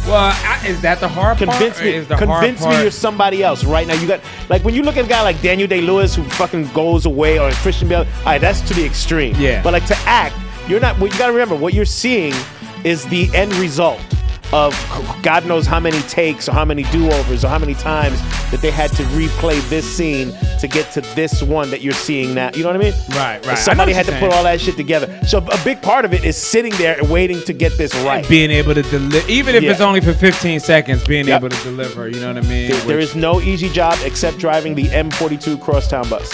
Well, is that the hard Convince part? me. Is the Convince hard me part? you're somebody else right now. You got like when you look at a guy like Daniel Day-Lewis who fucking goes away, or Christian Bale. All right, that's to the extreme. Yeah. But like to act, you're not. What you gotta remember, what you're seeing is the end result of God knows how many takes or how many do-overs or how many times that they had to replay this scene to get to this one that you're seeing now. You know what I mean? Right. And somebody I know had what to you're put all that shit together. So a big part of it is sitting there and waiting to get this right. being able to deliver, even if Yeah. it's only for 15 seconds, being Yep. able to deliver. You know what I mean? There is no easy job except driving the M42 crosstown bus.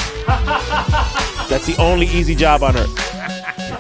That's the only easy job on earth.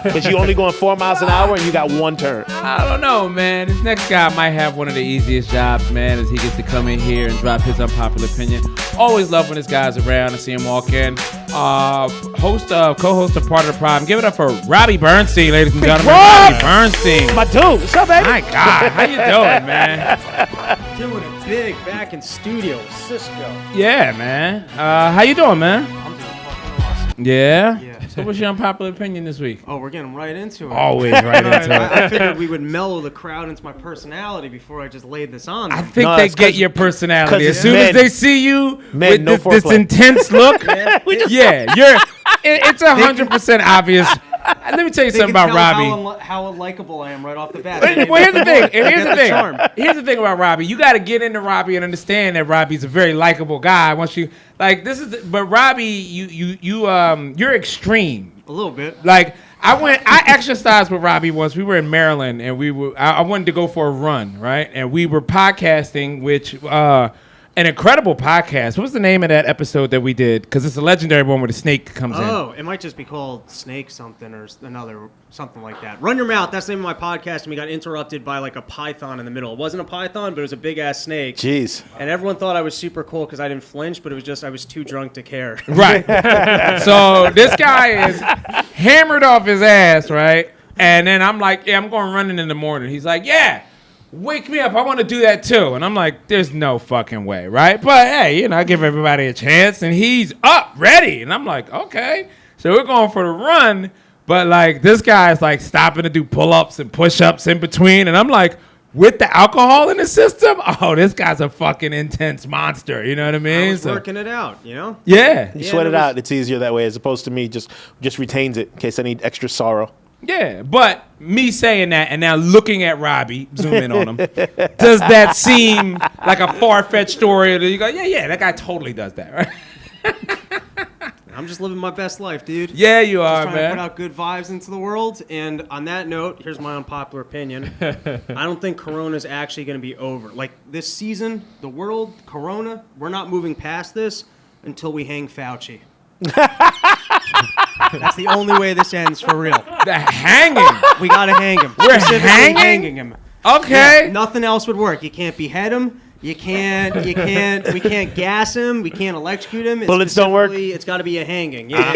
Because you only going 4 miles an hour and you got one turn. I don't know, man. This next guy might have one of the easiest jobs, man, as he gets to come in here and drop his unpopular opinion. Always love when this guy's around and see him walk in. Co-host of Part of the Problem. Give it up for Robbie Bernstein, ladies and gentlemen. Rob! Robbie Bernstein. My dude, what's up, baby? My God, how you doing, man? Doing it big back in studio, Cisco. Yeah, man. How you doing, man? I'm doing fucking awesome. Yeah? Yeah. So what's your unpopular opinion this week? Oh, we're getting right into it. Always right into it. I figured we would mellow the crowd into my personality before I just laid this on I them. think No, they it's get 'cause- your personality. 'cause As soon men- as they see you men, with no this foreplay. intense look, Yeah. it's 100% obvious. Let me tell you They something can about tell Robbie. how likable I am right off the bat. Well, here's the thing. Here's Get the thing. charm. Here's the thing about Robbie. You got to get into Robbie and understand that Robbie's a very likable guy. Once you but Robbie, you're extreme. A little bit. Like I exercised with Robbie once. We were in Maryland and I wanted to go for a run, right? And we were podcasting, which an incredible podcast. What was the name of that episode that we did? Because it's a legendary one where the snake comes in. Oh, it might just be called Snake something or another something like that. Run Your Mouth. That's the name of my podcast, and we got interrupted by like a python in the middle. It wasn't a python, but it was a big ass snake. Jeez. And everyone thought I was super cool because I didn't flinch, but it was just I was too drunk to care. Right. So this guy is hammered off his ass, right? And then I'm like, yeah, I'm going running in the morning. He's like, yeah, wake me up. I want to do that too. And I'm like, there's no fucking way, right? But hey, I give everybody a chance. And he's up, ready. And I'm like, okay. So we're going for the run. But like this guy's like stopping to do pull-ups and push-ups in between. And I'm like, with the alcohol in the system, oh, this guy's a fucking intense monster. You know what I mean? I was So- working it out, you know? Yeah. You Yeah, sweat it it was- out. It's easier that way as opposed to me just retains it in case I need extra sorrow. Yeah, but me saying that and now looking at Robbie, zoom in on him, does that seem like a far-fetched story? Or do you go, yeah, that guy totally does that, right? I'm just living my best life, dude. Yeah, you Just are, trying to put man. out good vibes into the world. And on that note, here's my unpopular opinion. I don't think Corona's actually going to be over. Like this season, the world, Corona, we're not moving past this until we hang Fauci. That's the only way this ends for real. The hanging. We gotta hang him. We're Specifically hanging? him. Okay. Yeah, nothing else would work. You can't behead him. We can't gas him. We can't electrocute him. Bullets don't work? It's got to be a hanging. Yeah.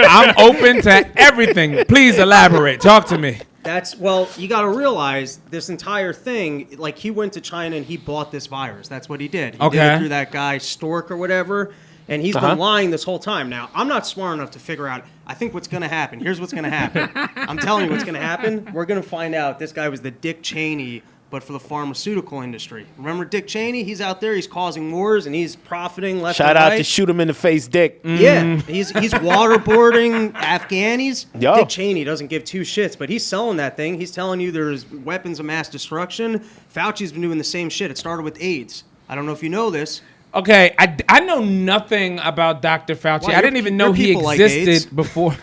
I'm open to everything. Please elaborate. Talk to me. You got to realize this entire thing, like he went to China and he bought this virus. That's what he did. He did it through that guy Stork or whatever, and he's been lying this whole time. Now, I'm not smart enough to figure out, I think what's going to happen. Here's what's going to happen. I'm telling you what's going to happen. We're going to find out this guy was the Dick Cheney, but for the pharmaceutical industry. Remember Dick Cheney? He's out there, he's causing wars, and he's profiting left and right. Shout out to shoot him in the face, Dick. Yeah, he's waterboarding Afghanis. Yo. Dick Cheney doesn't give two shits, but he's selling that thing. He's telling you there's weapons of mass destruction. Fauci's been doing the same shit. It started with AIDS. I don't know if you know this. Okay, I know nothing about Dr. Fauci. Why, I didn't even know he people like AIDS. existed before.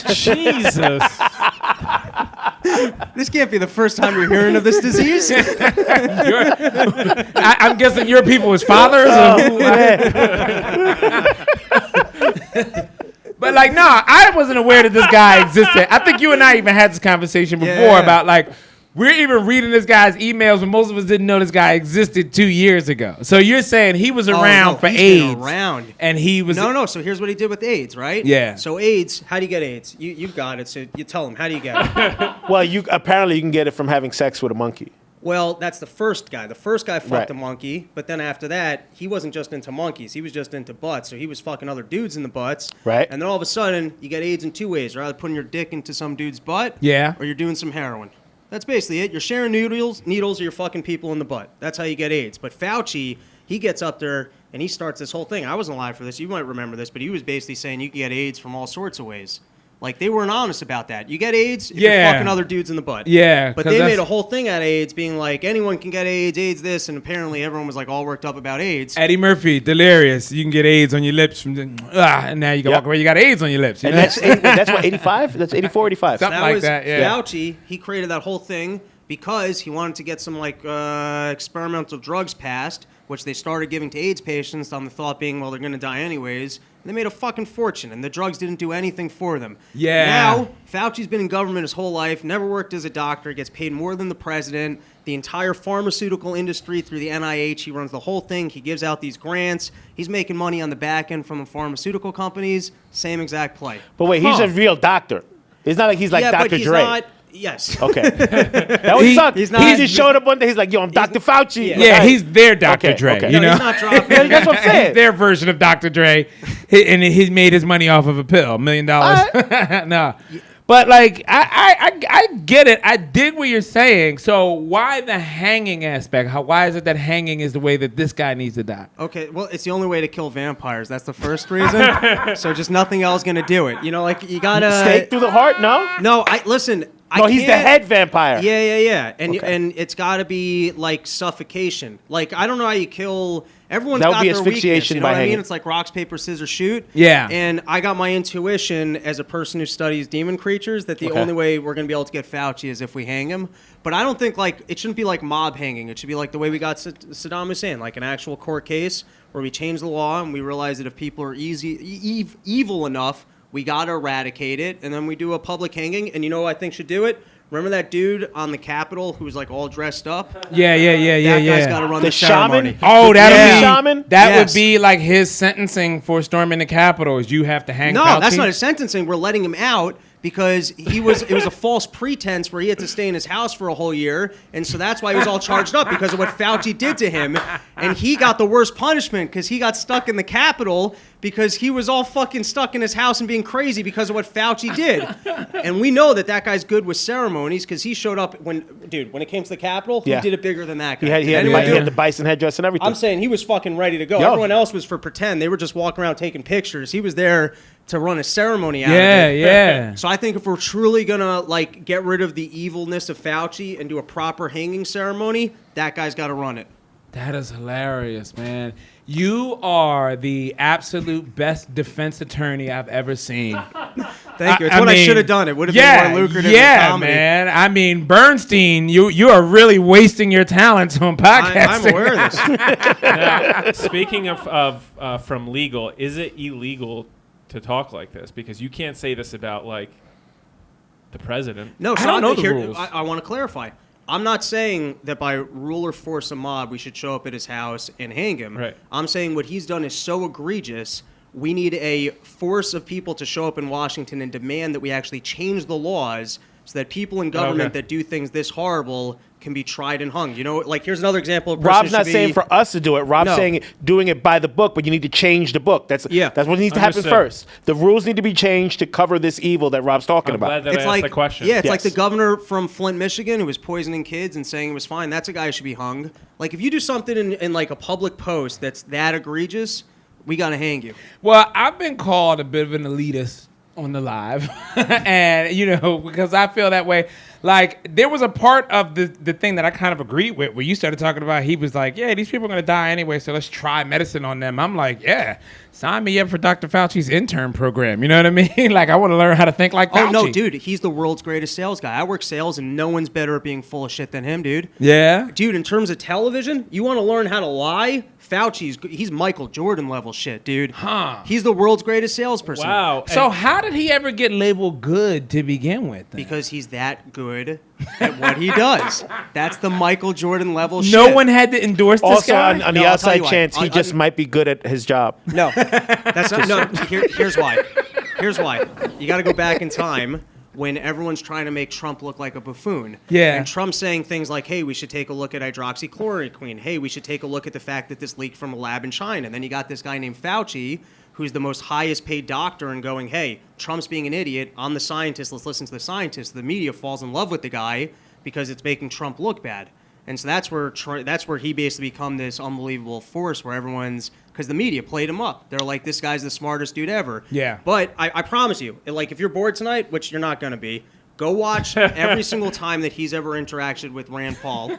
Jesus. This can't be the first time you're hearing of this disease. I'm guessing your people was fathers. But like, no, I wasn't aware that this guy existed. I think you and I even had this conversation before about like, we're even reading this guy's emails when most of us didn't know this guy existed 2 years ago. So you're saying he was around for AIDS. Been around. And he was... No. So here's what he did with AIDS, right? Yeah. So AIDS, how do you get AIDS? You've got it, so you tell him, how do you get it? Well, apparently you can get it from having sex with a monkey. Well, that's the first guy. The first guy fucked Right. a monkey, but then after that, he wasn't just into monkeys. He was just into butts. So he was fucking other dudes in the butts. Right. And then all of a sudden, you get AIDS in two ways. You're either putting your dick into some dude's butt, Yeah. or you're doing some heroin. That's basically it. You're sharing needles, or you're fucking people in the butt. That's how you get AIDS. But Fauci, he gets up there and he starts this whole thing. I wasn't alive for this. You might remember this, but he was basically saying you can get AIDS from all sorts of ways. Like, they weren't honest about that. You get AIDS if you're fucking other dudes in the butt. Yeah. But they made a whole thing out of AIDS, being like, anyone can get AIDS this, and apparently everyone was like all worked up about AIDS. Eddie Murphy, delirious. You can get AIDS on your lips from and now you can walk away. You got AIDS on your lips. You And know? that's what, 85? That's 84, 85. Something like that, yeah. Fauci, he created that whole thing because he wanted to get some experimental drugs passed, which they started giving to AIDS patients on the thought being, well, they're going to die anyways. And they made a fucking fortune, and the drugs didn't do anything for them. Yeah. Now, Fauci's been in government his whole life, never worked as a doctor, gets paid more than the president. The entire pharmaceutical industry through the NIH, he runs the whole thing. He gives out these grants. He's making money on the back end from the pharmaceutical companies. Same exact play. But wait, he's a real doctor. It's not like he's like yeah, Dr. but he's Dre. not. Yes. Okay. That would suck. he's He not- just showed up one day. He's like, yo, I'm Dr. Fauci. Yeah, he's their Dr. Okay, Dre. okay. You know? He's not dropping. Yeah, that's what I'm saying. He's their version of Dr. Dre, and he made his money off of a pill, $1 million. No, but like I get it. I dig what you're saying. So why the hanging aspect? Why is it that hanging is the way that this guy needs to die? Okay, well, it's the only way to kill vampires. That's the first reason. So just nothing else gonna do it. You know, like you gotta Stake through the heart? No? No, listen. No, he's the can't- head vampire. Yeah. And Okay. and it's got to be like suffocation. Like I don't know how you kill. Everyone's That would got be their weakness. asphyxiation You know by what I mean? hanging. It's like rock, paper, scissors, shoot. Yeah. And I got my intuition as a person who studies demon creatures that the Okay. only way we're gonna be able to get Fauci is if we hang him. But I don't think like it shouldn't be like mob hanging. It should be like the way we got Saddam Hussein, like an actual court case where we change the law and we realize that if people are evil enough, we gotta eradicate it, and then we do a public hanging. And you know who I think should do it? Remember that dude on the Capitol who was like all dressed up? Yeah. That guy's got to run the ceremony. shaman? Oh, that Yeah. would be that Yes. would be like his sentencing for storming the Capitol. Is you have to hang? No, Fauci? that's not his sentencing. We're letting him out because it was a false pretense where he had to stay in his house for a whole year, and so that's why he was all charged up because of what Fauci did to him, and he got the worst punishment because he got stuck in the Capitol because he was all fucking stuck in his house and being crazy because of what Fauci did. And we know that guy's good with ceremonies because he showed up when it came to the Capitol, who Yeah. did it bigger than that guy? He Did had anyone do it? the bison headdress and everything. I'm saying he was fucking ready to go. Yo. Everyone else was for pretend. They were just walking around taking pictures. He was there to run a ceremony out of Yeah, it. yeah. So I think if we're truly gonna like get rid of the evilness of Fauci and do a proper hanging ceremony, that guy's got to run it. That is hilarious, man. You are the absolute best defense attorney I've ever seen. Thank you. It's what I should have done. It would have been more lucrative than Yeah, comedy. man. I mean, Bernstein, you are really wasting your talents on podcasting. I'm aware of this. Now, speaking of from legal, is it illegal to talk like this, because you can't say this about like the president. No, I don't know the here, rules. I want to clarify. I'm not saying that by rule or force of mob we should show up at his house and hang him. Right. I'm saying what he's done is so egregious. We need a force of people to show up in Washington and demand that we actually change the laws so that people in government that do things this horrible can be tried and hung. You know, like here's another example. Of Rob's not saying for us to do it. Rob's saying doing it by the book, but you need to change the book. That's what needs to happen first. The rules need to be changed to cover this evil that Rob's talking about. Glad that I asked the question. Yeah, it's like the governor from Flint, Michigan, who was poisoning kids and saying it was fine. That's a guy who should be hung. Like if you do something in like a public post that's that egregious, we gotta hang you. Well, I've been called a bit of an elitist on the live, and because I feel that way. Like there was a part of the thing that I kind of agreed with where you started talking about. He was like, "Yeah, these people are gonna die anyway, so let's try medicine on them." I'm like, "Yeah, sign me up for Dr. Fauci's intern program." You know what I mean? Like I want to learn how to think like Fauci. Oh no, dude, he's the world's greatest sales guy. I work sales, and no one's better at being full of shit than him, dude. Yeah, dude. In terms of television, you want to learn how to lie? He's Michael Jordan level shit, dude. Huh? He's the world's greatest salesperson. Wow. So how did he ever get labeled good to begin with? Then? Because he's that good at what he does. That's the Michael Jordan level shit. No one had to endorse this Also, guy? on the outside chance, he just might be good at his job. No, that's not. No, here's why. Here's why. You got to go back in time when everyone's trying to make Trump look like a buffoon. Yeah. And Trump's saying things like, hey, we should take a look at hydroxychloroquine. Hey, we should take a look at the fact that this leaked from a lab in China. And then you got this guy named Fauci, who's the most highest paid doctor, and going, hey, Trump's being an idiot. I'm the scientist. Let's listen to the scientist. The media falls in love with the guy because it's making Trump look bad. And so that's where he basically become this unbelievable force where everyone's, because the media played him up. They're like, this guy's the smartest dude ever. Yeah. But I promise you, like if you're bored tonight, which you're not going to be, go watch every single time that he's ever interacted with Rand Paul.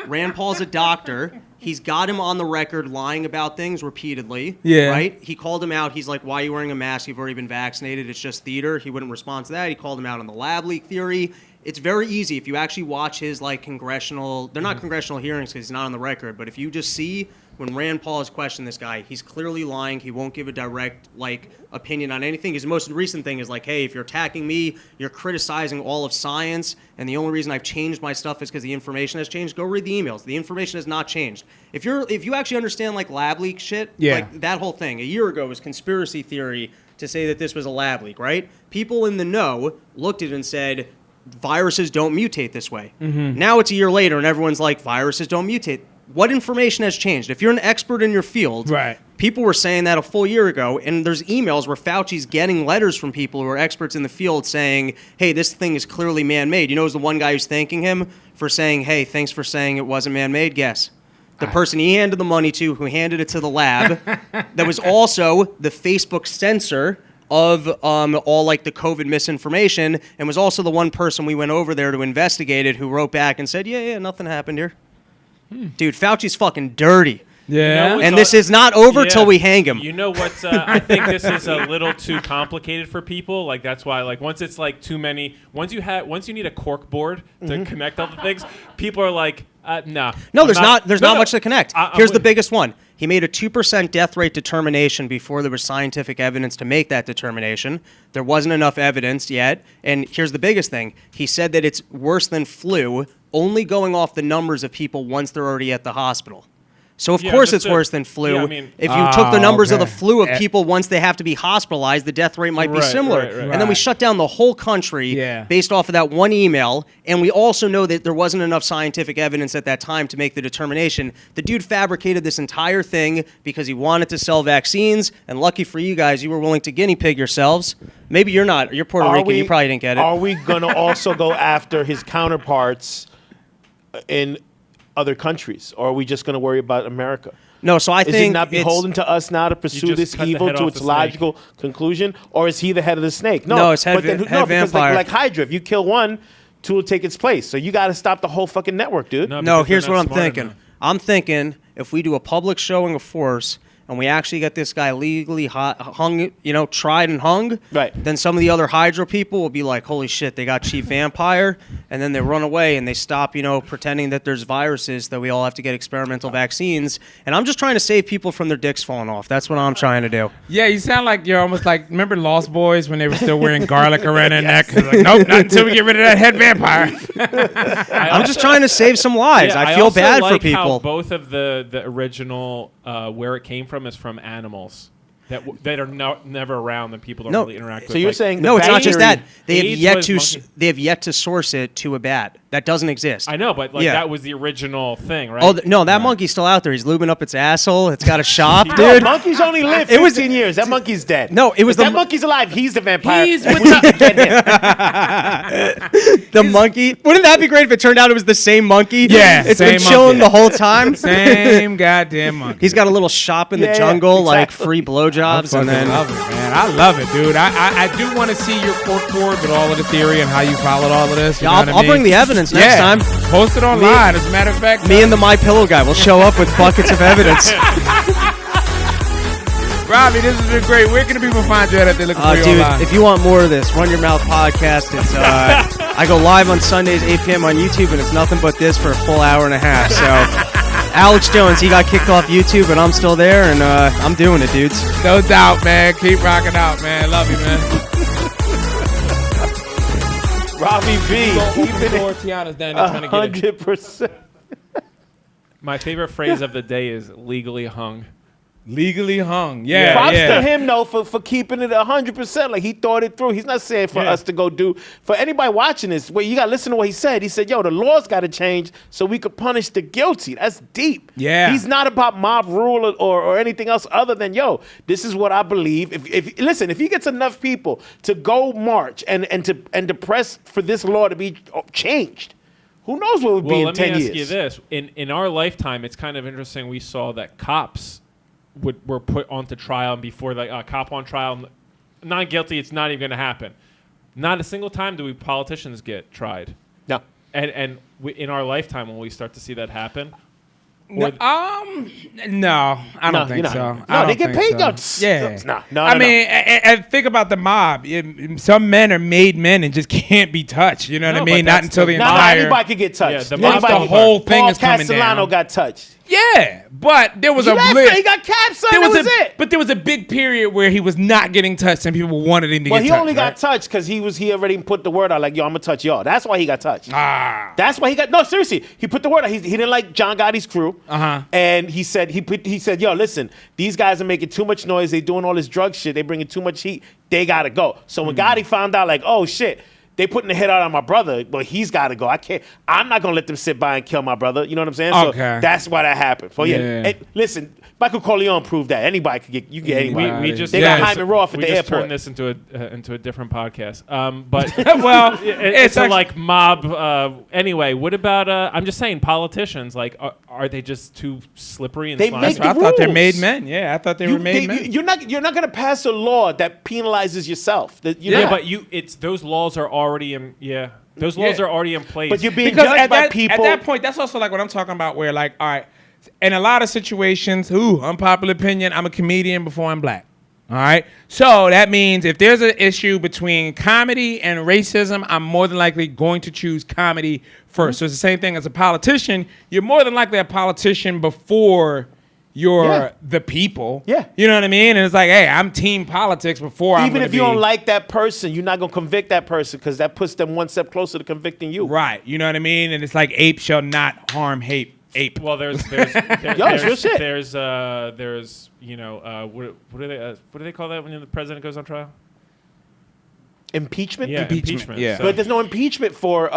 Rand Paul's a doctor. He's got him on the record lying about things repeatedly. Yeah. Right? He called him out. He's like, why are you wearing a mask? You've already been vaccinated. It's just theater. He wouldn't respond to that. He called him out on the lab leak theory. It's very easy if you actually watch his like congressional, they're not congressional hearings because he's not on the record, but if you just see when Rand Paul has questioned this guy, he's clearly lying. He won't give a direct like opinion on anything. His most recent thing is like, hey, if you're attacking me, you're criticizing all of science, and the only reason I've changed my stuff is because the information has changed. Go read the emails. The information has not changed. If you actually understand like lab leak shit, like that whole thing a year ago was conspiracy theory to say that this was a lab leak, right? People in the know looked at it and said, viruses don't mutate this way. Mm-hmm. Now it's a year later and everyone's like, viruses don't mutate. What information has changed? If you're an expert in your field, right. People were saying that a full year ago, and there's emails where Fauci's getting letters from people who are experts in the field saying, hey, this thing is clearly man-made. You know who's the one guy who's thanking him for saying, hey, thanks for saying it wasn't man-made? Guess. The person he handed the money to, who handed it to the lab, that was also the Facebook censor of all like the COVID misinformation, and was also the one person we went over there to investigate it, who wrote back and said, yeah, nothing happened here. Dude, Fauci's fucking dirty. Yeah. And this is not over till we hang him. You know what's, I think this is a little too complicated for people. Like, that's why, like, once it's like too many, once you need a cork board to connect all the things, people are like, nah. No, there's not much to connect. Here's the biggest one. He made a 2% death rate determination before there was scientific evidence to make that determination. There wasn't enough evidence yet. And here's the biggest thing. He said that it's worse than flu, only going off the numbers of people once they're already at the hospital. So, of course, it's worse than flu. Yeah, I mean, if you took the numbers of the flu of people once they have to be hospitalized, the death rate might be similar. And then we shut down the whole country based off of that one email. And we also know that there wasn't enough scientific evidence at that time to make the determination. The dude fabricated this entire thing because he wanted to sell vaccines. And lucky for you guys, you were willing to guinea pig yourselves. Maybe you're not. You're Puerto Rican. You probably didn't get it. Are we going to also go after his counterparts in other countries, or are we just going to worry about America? No, so I think is it not beholden to us now to pursue this evil to its logical conclusion, or is he the head of the snake? No, it's head because vampire. like Hydra, if you kill one, two will take its place. So you got to stop the whole fucking network, dude. No, here's what I'm thinking. I'm thinking if we do a public showing of force and we actually get this guy legally hung, tried and hung, right, then some of the other Hydra people will be like, holy shit, they got Chief Vampire. and then they run away and they stop, pretending that there's viruses, that we all have to get experimental vaccines. And I'm just trying to save people from their dicks falling off. That's what I'm trying to do. Yeah, you sound like you're almost like, remember Lost Boys when they were still wearing garlic around their neck? Like, nope, not until we get rid of that head vampire. I'm just trying to save some lives. I feel also bad like for people. How both of the original where it came from is from animals that are never around that people don't really interact with. So you're saying no, it's not just that. They AIDS have yet to source it to a bat. That doesn't exist. I know, but that was the original thing, right? Oh no, that monkey's still out there. He's lubing up its asshole. It's got a shop, No, dude. monkeys only live 15 years. That monkey's dead. No, it was that monkey's alive. He's the vampire. He's and with we need to get him. The monkey. Wouldn't that be great if it turned out it was the same monkey? Yeah, it's same been chilling monkey. the whole time. Same goddamn monkey. He's got a little shop in the Yeah, jungle, like exactly. free blowjobs, I and then love it, man. I love it, dude. I do want to see your cork board with all of the theory and how you followed all of this. You know what I I'll mean? bring the evidence next time. Post it online. As a matter of fact, Me and the My Pillow guy will show up with buckets of evidence. Robbie, this has been great. Where can the people find you at if they're looking for you Dude, online? if you want more of this, Run Your Mouth podcast. It's I go live on Sundays, 8 p.m. on YouTube, and it's nothing but this for a full hour and a half. So, Alex Jones, he got kicked off YouTube, and I'm still there, and I'm doing it, dudes. No doubt, man. Keep rocking out, man. Love you, man. Robbie B. Open the door. Tiana's down there trying to get in. 100%. My favorite phrase of the day is legally hung. Legally hung. Yeah, Props yeah. to him though for keeping it 100%. Like he thought it through. He's not saying for us to go do. For anybody watching this, you got to listen to what he said. He said, "Yo, the laws got to change so we could punish the guilty." That's deep. Yeah. He's not about mob rule or anything else other than this is what I believe. If listen, if he gets enough people to go march and to press for this law to be changed, who knows what would be in 10 years? Let me ask you this: in our lifetime, it's kind of interesting. We saw that cops were put onto trial, and before a cop on trial, not guilty, it's not even going to happen. Not a single time do we politicians get tried. No. And in our lifetime, when we start to see that happen, No, I don't think so. No, they get paid. Yeah. No. I mean, and think about the mob. Some men are made men and just can't be touched. You know what I mean? Not until the entire. Anybody could get touched. Yeah, Once the whole thing Paul is coming Castellano down. got touched. Yeah, but there was He a he got capped, son. That was it. But there was a big period where he was not getting touched, and people wanted him to Well, get he touched. only got touched because he already put the word out like, yo, I'm gonna touch y'all. That's why he got touched. That's why he got no. Seriously, he put the word out. He didn't like John Gotti's crew. And he said yo, listen, these guys are making too much noise. They doing all this drug shit. They bringing too much heat. They gotta go. So when Gotti found out, like, oh shit, they putting the hit out on my brother, but he's got to go. I'm not going to let them sit by and kill my brother. You know what I'm saying? Okay. So that's why that happened. So, yeah. Yeah. Listen, Michael Corleone proved that. Anybody could get, you get anybody. we just They got Hyman Roth at we the just airport. turned this into a different podcast. But Well, it's actually- like mob. Anyway, what about? I'm just saying, politicians. Like, are they just too slippery and They slimy? make I thought they're rules. made men. Yeah, I thought they were made men. You're not going to pass a law that penalizes yourself. Those laws are already in. Yeah, those laws are already in place. But you're being Because judged at by that, people. at that point, that's also like what I'm talking about, where like, all right, in a lot of situations, unpopular opinion, I'm a comedian before I'm black. All right. So that means if there's an issue between comedy and racism, I'm more than likely going to choose comedy first. So it's the same thing as a politician. You're more than likely a politician before you're the people. Yeah. You know what I mean? And it's like, hey, I'm team politics before I'm Even gonna if you be- don't like that person, you're not going to convict that person because that puts them one step closer to convicting you. Right. You know what I mean? And it's like ape shall not harm ape. Well, there's real shit. there's what do they call that when the president goes on trial? Impeachment? Yeah, impeachment. Yeah. So- But there's no impeachment for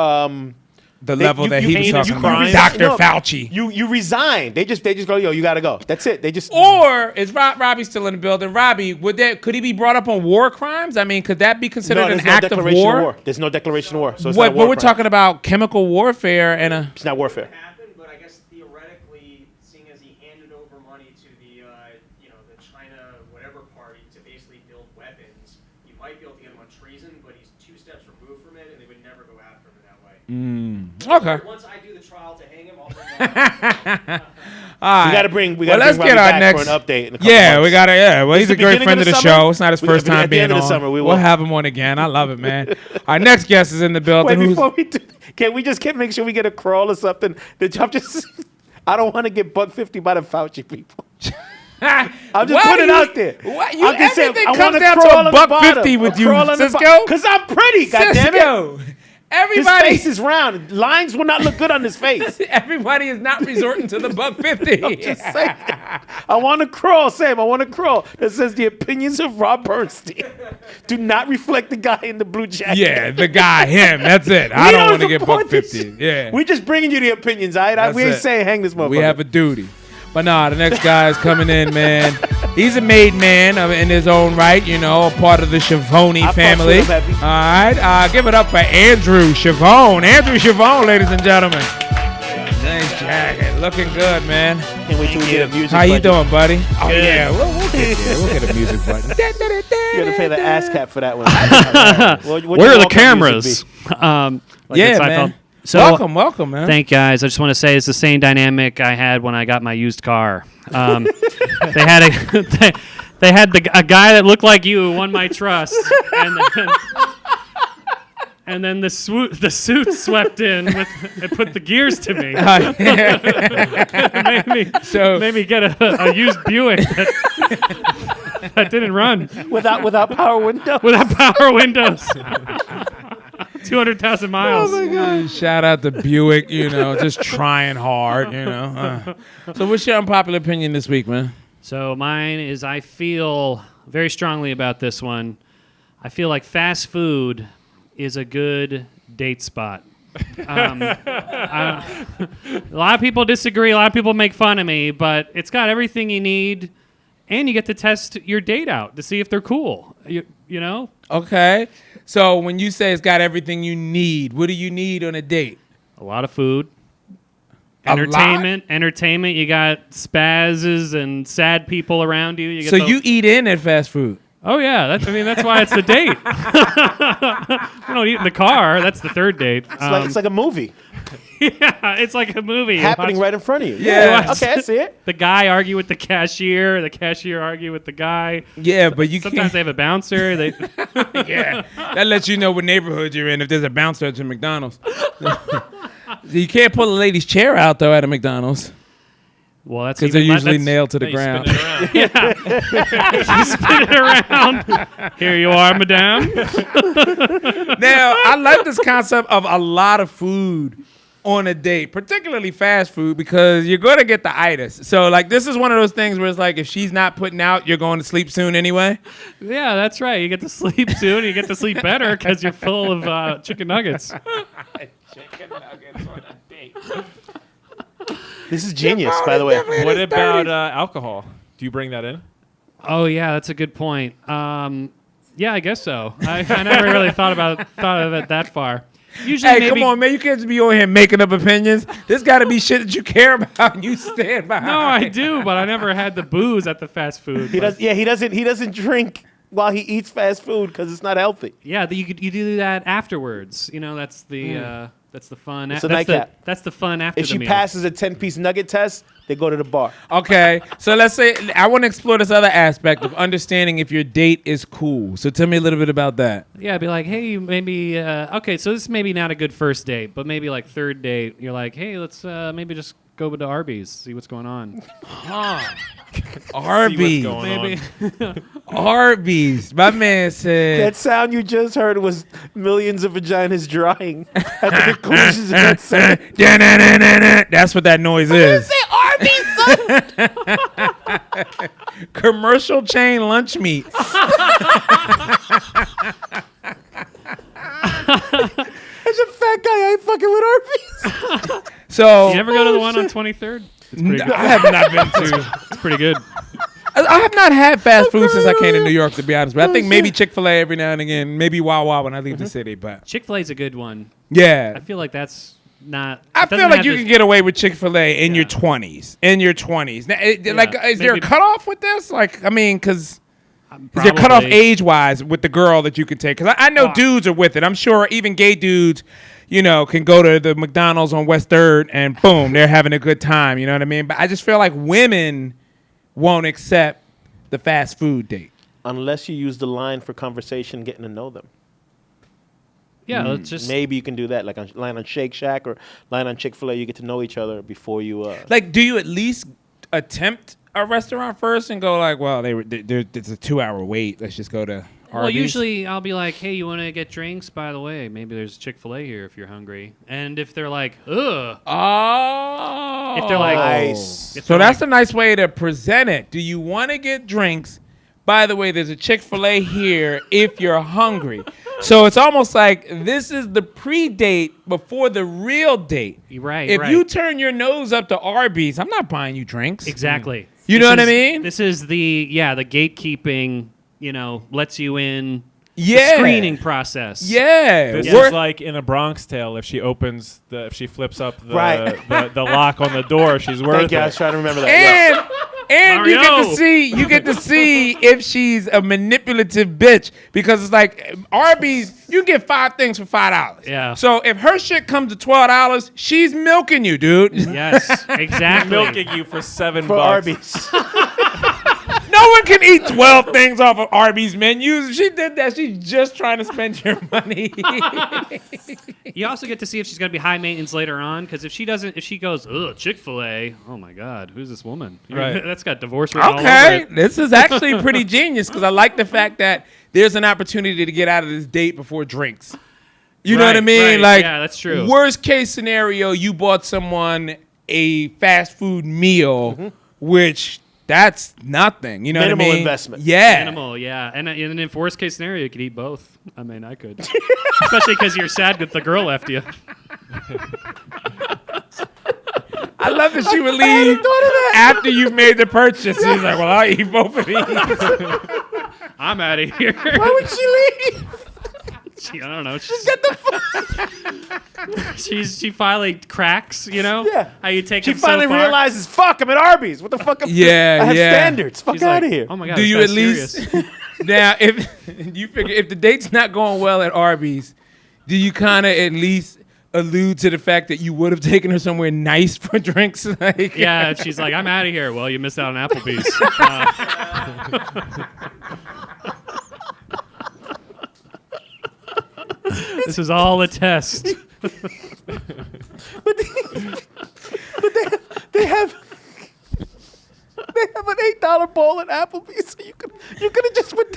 the level that he was you talking crime- about. Dr. No, Fauci. You resign. They just go, yo, you got to go. That's it. They just Or is Robbie still in the building? Robbie, could he be brought up on war crimes? I mean, could that be considered there's an act of declaration war? There's no declaration of war. So it's What, not a but war we're crime. talking about chemical warfare and a. It's not warfare. Happened, but I guess theoretically, seeing as he handed over money to the China whatever party to basically build weapons, you might be able to get him on treason, but he's 2 steps removed from it, and they would never go after him in that way. Okay. Once I do the trial to hang him, I'll bring him. All right. We got to bring let's Robbie get our back next for an update in a couple Yeah, months. we got to. Yeah, well, he's a the great beginning friend of of the the summer? show. It's not his first time At the being end of the on. summer, we We'll will. have him on again. I love it, man. Our next guest is in the building. Wait, who's- before we do, Can we just make sure we get a crawl or something? I'm just. I don't want to get $150 by the Fauci people. I'm just putting it out there. What? I'm just saying, Everything I comes wanna down crawl to on the bottom. $150 with you, Crawl on the Cisco. Because I'm pretty, goddammit. Cisco. His Everybody, face is round. Lines will not look good on his face. everybody is not resorting to the $150. I'm just saying. I want to crawl, Sam. I want to crawl. That says the opinions of Rob Bernstein do not reflect the guy in the blue jacket. Yeah, the guy, him. That's it. I don't want to get $150. Yeah, We're just bringing you the opinions, all right? We ain't it. saying hang this motherfucker. we have a duty. But nah, the next guy is coming in, man. He's a made man in his own right, you know, a part of the Schiavone I fucks family. with him heavy. All right, give it up for Andrew Schiavone. Andrew Schiavone, ladies and gentlemen. Nice jacket, looking good, man. Can't wait till we get a music How you budget. doing, buddy? Oh yeah, we'll get there. We'll get a music button. You gotta pay the ass cap for that one. Where are the cameras? Like Yeah, it's man. iPhone. So, welcome, man. thank you guys. I just want to say it's the same dynamic I had when I got my used car. They had a guy that looked like you who won my trust, and then the suit swept in and put the gears to me. made me get a used Buick that didn't run without power window. without power windows. 200,000 miles. Oh my God. Shout out to Buick, you know, just trying hard, you know. So what's your unpopular opinion this week, man? So mine is I feel very strongly about this one. I feel like fast food is a good date spot. A lot of people disagree. A lot of people make fun of me, but it's got everything you need, and you get to test your date out to see if they're cool. You know? Okay. So when you say it's got everything you need, what do you need on a date? A lot of food. A Entertainment. You got spazzes and sad people around you. So you eat in at fast food? Oh yeah, that's why it's the date. You don't eat in the car. That's the third date. It's like a movie Yeah, it's like a movie happening right in front of you. Yeah. Okay, I see it. The guy argue with the cashier. The cashier argue with the guy. Yeah, but you Sometimes can't. they have a bouncer. They Yeah, that lets you know what neighborhood you're in if there's a bouncer at McDonald's. You can't pull a lady's chair out though at a McDonald's well, that's because they're even usually that's- nailed to the Now you ground. spin it around. You spin it around. Here you are, madame. Now, I like this concept of a lot of food on a date, particularly fast food, because you're going to get the itis. So, like, this is one of those things where it's like, if she's not putting out, you're going to sleep soon anyway. Yeah, that's right. You get to sleep soon. You get to sleep better because you're full of chicken nuggets. Chicken nuggets on a date. This is genius, by the way. What about alcohol? Do you bring that in? Oh yeah, that's a good point. Yeah, I guess so. I never really thought of it that far. Usually, Hey, maybe, come on, man. You can't just be over here making up opinions. This got to be shit that you care about and you stand behind. No, I do, but I never had the booze at the fast food. He does. Yeah, he doesn't drink while he eats fast food because it's not healthy. Yeah, you do that afterwards. You know, that's the fun. It's a that's nightcap. That's the fun after If the she meal. passes a 10-piece nugget test, they go to the bar. Okay, so let's say I want to explore this other aspect of understanding if your date is cool. So tell me a little bit about that. Yeah, I'd be like, hey, maybe okay, so this is maybe not a good first date, but maybe like third date, you're like, hey, let's maybe just go to Arby's, see what's going on. Arby's. See what's going on. Arby's. My man said. That sound you just heard was millions of vaginas drying at the conclusions of that sound. That's what that noise is. Commercial chain lunch meat. As a fat guy, I ain't fucking with Arby's. So You never go to the one on 23rd? It's pretty good. I have not been to. It's pretty good. I have not had fast food since I came to New York, to be honest. But I think maybe Chick-fil-A every now and again, maybe Wawa when I leave the city. But Chick-fil-A's a good one. yeah, I feel like that's not. I it doesn't feel like have you this- can get away with Chick-fil-A in your Yeah. 20s. In your 20s. Now, like, is there a maybe- cutoff with this? Like, I mean, because is there cutoff Probably. age-wise with the girl that you can take? Because I know dudes are with it. I'm sure even gay dudes, you know, can go to the McDonald's on West 3rd and boom, they're having a good time. You know what I mean? But I just feel like women won't accept the fast food date. Unless you use the line for conversation, getting to know them. Yeah, let's just. Maybe you can do that, like line on Shake Shack or line on Chick-fil-A. You get to know each other before you. Like, do you at least attempt a restaurant first and go like, well, it's a 2-hour wait. Let's just go to Arby's? Well, usually I'll be like, hey, you want to get drinks? By the way, maybe there's Chick-fil-A here if you're hungry. And if they're like, ugh. Oh. If they're like, Nice. if So they're that's like, a nice way to present it. Do you want to get drinks? By the way, there's a Chick-fil-A here if you're hungry. So it's almost like this is the pre-date before the real date. Right, If right. you turn your nose up to Arby's, I'm not buying you drinks. Exactly. You know what I mean? This is the gatekeeping, lets you in Yeah. screening process. Yeah. This We're- is like in A Bronx Tale. If she flips up the Right. the lock on the door, she's worth Thank you. I was it. trying to remember that. and you Mario. get to see if she's a manipulative bitch, because it's like Arby's, you get 5 things for $5. Yeah. So if her shit comes to $12, she's milking you, dude. Yes, exactly. Milking you for $7 For Arby's. No one can eat 12 things off of Arby's menus. If she did that, she's just trying to spend your money. You also get to see if she's going to be high maintenance later on, because if she goes, ugh, Chick-fil-A, oh my God, who's this woman? Right. That's got divorce written all over Okay, it. this is actually pretty genius, because I like the fact that there's an opportunity to get out of this date before drinks. You know what I Right, mean? right. Like, Yeah, that's true. Worst case scenario, you bought someone a fast food meal, which that's nothing. You know Minimal what I mean? investment. Yeah. Animal, yeah. And in worst case scenario, you could eat both. I mean, I could. Especially because you're sad that the girl left you. I love that she would leave after you've made the purchase. She's like, well, I'll eat both of these. I'm out of here. Why would she leave? I don't know. She finally cracks, Yeah. How you take She it so finally far. realizes, fuck, I'm at Arby's. What the fuck? Yeah, I have yeah. standards. Fuck She's out like, of here. oh my God, Do this you guy's at least serious. now if you figure if the date's not going well at Arby's, do you kind of at least allude to the fact that you would have taken her somewhere nice for drinks? Like, Yeah, and she's like, I'm out of here. Well, you missed out on Applebee's. This is all a test. They have an $8 bowl at Applebee's, so you could have just went.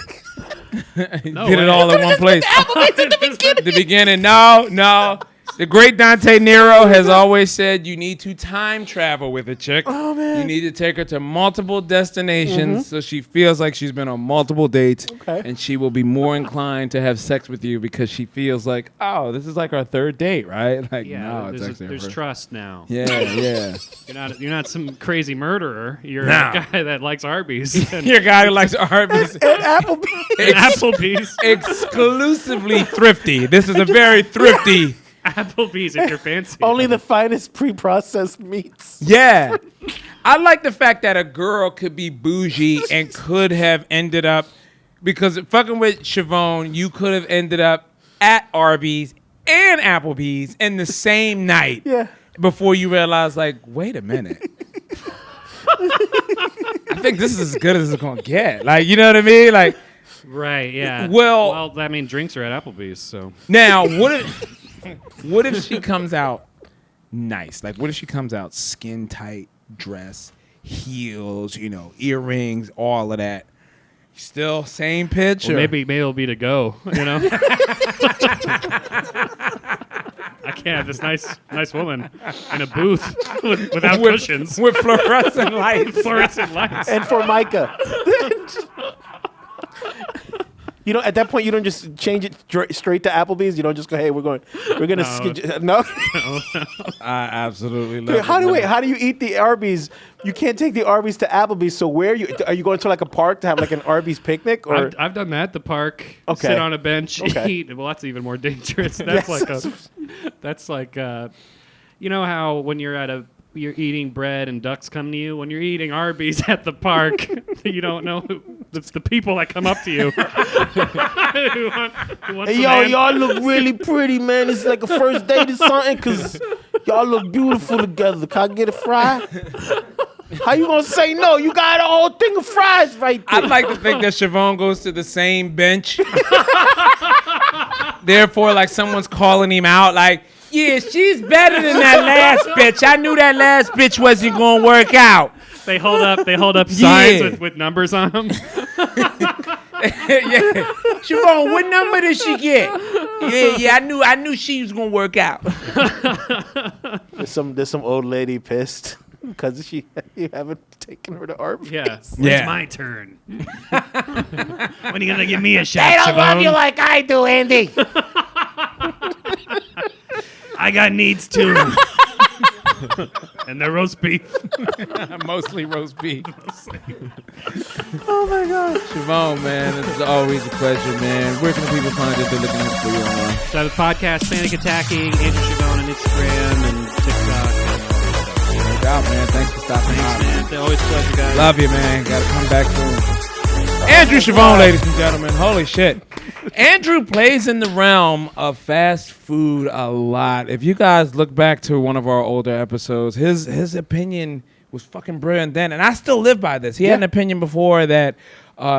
did it all in one place. The beginning. No. The great Dante Nero has always said you need to time travel with a chick. Oh, man. You need to take her to multiple destinations so she feels like she's been on multiple dates. Okay. And she will be more inclined to have sex with you because she feels like, oh, this is like our third date, right? Like, Yeah, no, it's there's, actually our there's first. trust now. Yeah. You're not some crazy murderer. You're No. a guy that likes Arby's and Your guy who likes Arby's. At Applebee's. Applebee's. Exclusively thrifty. This is a very thrifty. Applebee's if you're fancy. Only the finest pre-processed meats. Yeah. I like the fact that a girl could be bougie and could have ended up, because fucking with Siobhan, you could have ended up at Arby's and Applebee's in the same night. Yeah. Before you realize, like, wait a minute. I think this is as good as it's going to get. Like, you know what I mean? Like, Right, yeah. Well- I mean, drinks are at Applebee's, so. now, what if she comes out nice? Like, what if she comes out skin tight, dress, heels, earrings, all of that? Still same pitch? Well, or? maybe it'll be to go, I can't have this nice woman in a booth without cushions. With fluorescent lights. Fluorescent lights. And Formica. At that point, you don't just change it straight to Applebee's. You don't just go, hey, we're gonna No. no. I absolutely love How do you eat the Arby's? You can't take the Arby's to Applebee's. So where are you going to like a park to have like an Arby's picnic? Or I've done that at the park. Okay. Sit on a bench, Okay. eat. Well, that's even more dangerous. That's like you know how when you're eating bread and ducks come to you? When you're eating Arby's at the park, you don't know the people that come up to you. who want hey, some y'all look really pretty, man. It's like a first date or something, cause y'all look beautiful together. Can I get a fry? How you gonna say no? You got a whole thing of fries right there. I'd like to think that Siobhan goes to the same bench Therefore, like someone's calling him out, like, yeah, she's better than that last bitch. I knew that last bitch wasn't gonna work out. They hold up Yeah. signs with numbers on them. Yeah, Siobhan, what number did she get? Yeah, I knew she was gonna work out. There's some old lady pissed because you haven't taken her to Arby's. Yeah. Yeah. It's my turn. When are you gonna give me a shot, They don't love Siobhan? you like I do, Andy. I got needs too. And they're roast beef. Mostly roast beef. Oh my God, Siobhan, man, it's always a pleasure, man. Where can the people find that they're looking out for you online? So the podcast, Panic Attacking, Andrew Siobhan on Instagram and TikTok. No doubt, man. Thanks for stopping Thanks, out, man. They're always a pleasure, guys. Love you, man. Gotta come back soon. Andrew Siobhan, ladies and gentlemen. Holy shit. Andrew plays in the realm of fast food a lot. If you guys look back to one of our older episodes, his opinion was fucking brilliant then, and I still live by this. He had an opinion before that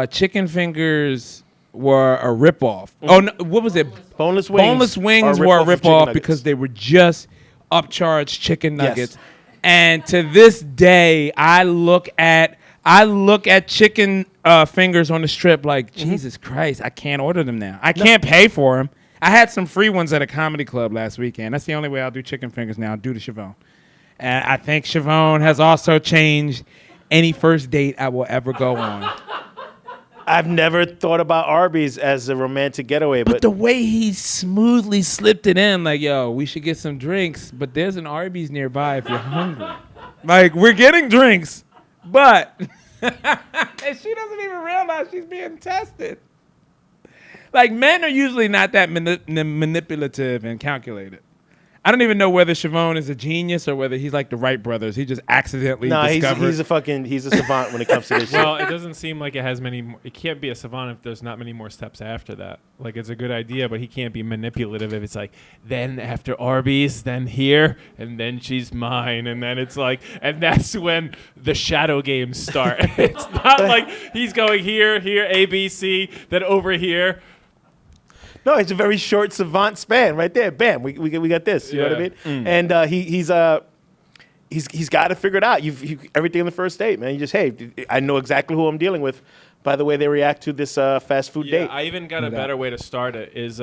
chicken fingers were a ripoff. Oh, no, what was it? Boneless wings. Boneless wings are were a rip-off of chicken ripoff nuggets. because they were just upcharged chicken Yes. nuggets. And to this day, I look at chicken fingers on the strip like, Jesus Christ, I can't order them now. I can't pay for them. I had some free ones at a comedy club last weekend. That's the only way I'll do chicken fingers now. I'll do the Siobhan. And I think Siobhan has also changed any first date I will ever go on. I've never thought about Arby's as a romantic getaway, But but the way he smoothly slipped it in, like, yo, we should get some drinks, but there's an Arby's nearby if you're hungry. Like, we're getting drinks, but and she doesn't even realize she's being tested. Like, men are usually not that manipulative and calculated. I don't even know whether Siobhan is a genius or whether he's like the Wright brothers. He just accidentally discovered. he's a savant when it comes to this shit. Well, it doesn't seem like it has many. It can't be a savant if there's not many more steps after that. Like, it's a good idea, but he can't be manipulative if it's like, then after Arby's, then here, and then she's mine, and then it's like, and that's when the shadow games start. It's not like he's going here, A, B, C, then over here. No, it's a very short savant span right there. Bam, we got this. You know what I mean? And he's got to figure it out. You've everything on the first date, man. You just, hey, I know exactly who I'm dealing with by the way they react to this fast food date. I even got a better way to start it. Is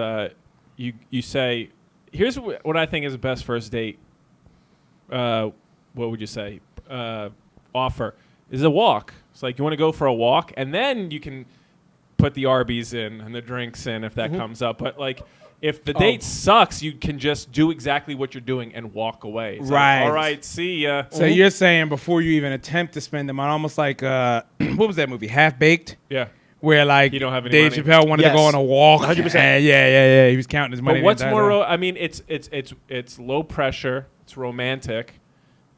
you say, here's what I think is the best first date. What would you say? Offer is a walk. It's like, you want to go for a walk, and then you can put the Arby's in and the drinks in if that comes up. But like, if the date sucks, you can just do exactly what you're doing and walk away. It's Right. Like, all right, see ya. So you're saying before you even attempt to spend them on, almost like what was that movie, Half Baked? Yeah. Where like You don't have any Dave money. Chappelle wanted Yes. to go on a walk. 100%. And yeah. He was counting his money. But what's the more? entire time. I mean, it's low pressure. It's romantic,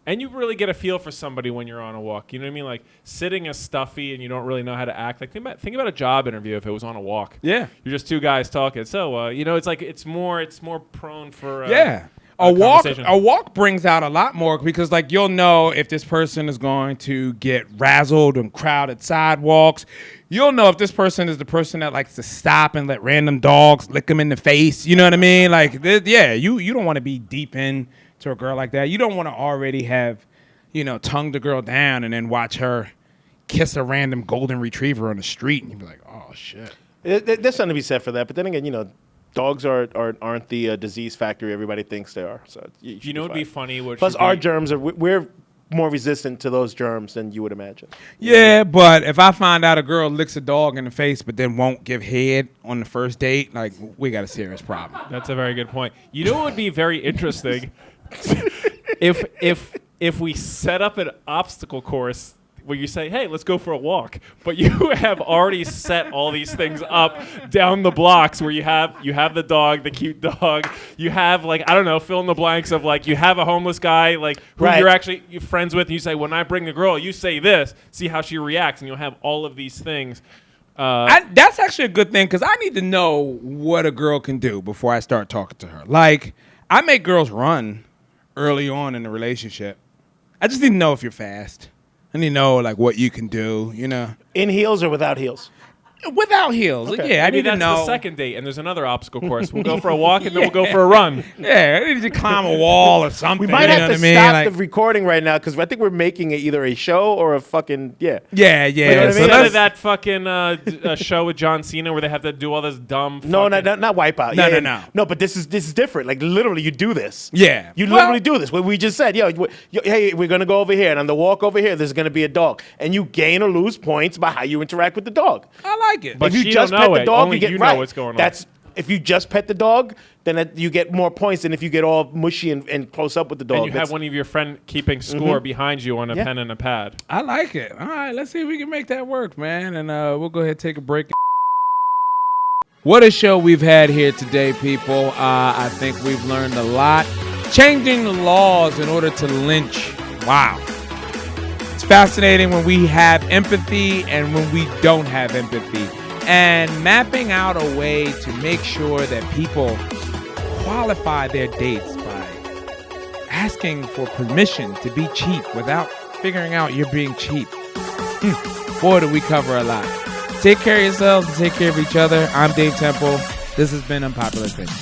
and you really get a feel for somebody when you're on a walk. You know what I mean? Like, sitting is stuffy, and you don't really know how to act. Like, think about a job interview if it was on a walk. Yeah. You're just two guys talking. So it's like it's more prone for Yeah. A conversation. walk brings out a lot more because, like, you'll know if this person is going to get razzled on crowded sidewalks. You'll know if this person is the person that likes to stop and let random dogs lick them in the face. You know what I mean? Like, you don't want to be deep in to a girl like that. You don't want to already have, tongued the girl down and then watch her kiss a random golden retriever on the street and you'd be like, oh, shit. There's something to be said for that. But then again, dogs aren't the disease factory everybody thinks they are. So You know, it'd be funny. Plus, our germs we're more resistant to those germs than you would imagine. Yeah, but if I find out a girl licks a dog in the face but then won't give head on the first date, like, we got a serious problem. That's a very good point. You know what would be very interesting if we set up an obstacle course where you say, hey, let's go for a walk. But you have already set all these things up down the blocks where you have the dog, the cute dog. You have, like, I don't know, fill in the blanks of, like, you have a homeless guy, like, who Right. you're actually friends with. And you say, when I bring the girl, you say this, see how she reacts. And you'll have all of these things. That's actually a good thing because I need to know what a girl can do before I start talking to her. Like, I make girls run early on in the relationship. I just need to know if you're fast. I need to know, like, what you can do, In heels or without heels? Without heels. Okay. Yeah, I Maybe need to that's know. the second date, and there's another obstacle course. We'll go for a walk, and then we'll go for a run. Yeah, I need to climb a wall or something. We might you know have what to I mean? stop Like, the recording right now because I think we're making it either a show or a fucking yeah. You know what I So mean? Instead let's- of that fucking show with John Cena where they have to do all this dumb. No, fucking- not Wipeout. No, Yeah, no. No, but this is different. Like literally, you do this. Yeah. You Well- literally do this. What we just said, hey, we're gonna go over here, and on the walk over here, there's gonna be a dog, and you gain or lose points by how you interact with the dog. I like it. But if you she just don't pet know the it. dog, Only you get you know right. what's going on. That's if you just pet the dog, then you get more points than if you get all mushy and close up with the dog. And you have one of your friend keeping score behind you on a Yeah. pen and a pad. I like it. All right, let's see if we can make that work, man. And we'll go ahead and take a break. What a show we've had here today, people. I think we've learned a lot. Changing the laws in order to lynch. Wow. It's fascinating when we have empathy and when we don't have empathy. And mapping out a way to make sure that people qualify their dates by asking for permission to be cheap without figuring out you're being cheap. Boy, do we cover a lot. Take care of yourselves and take care of each other. I'm Dave Temple. This has been Unpopular Opinion.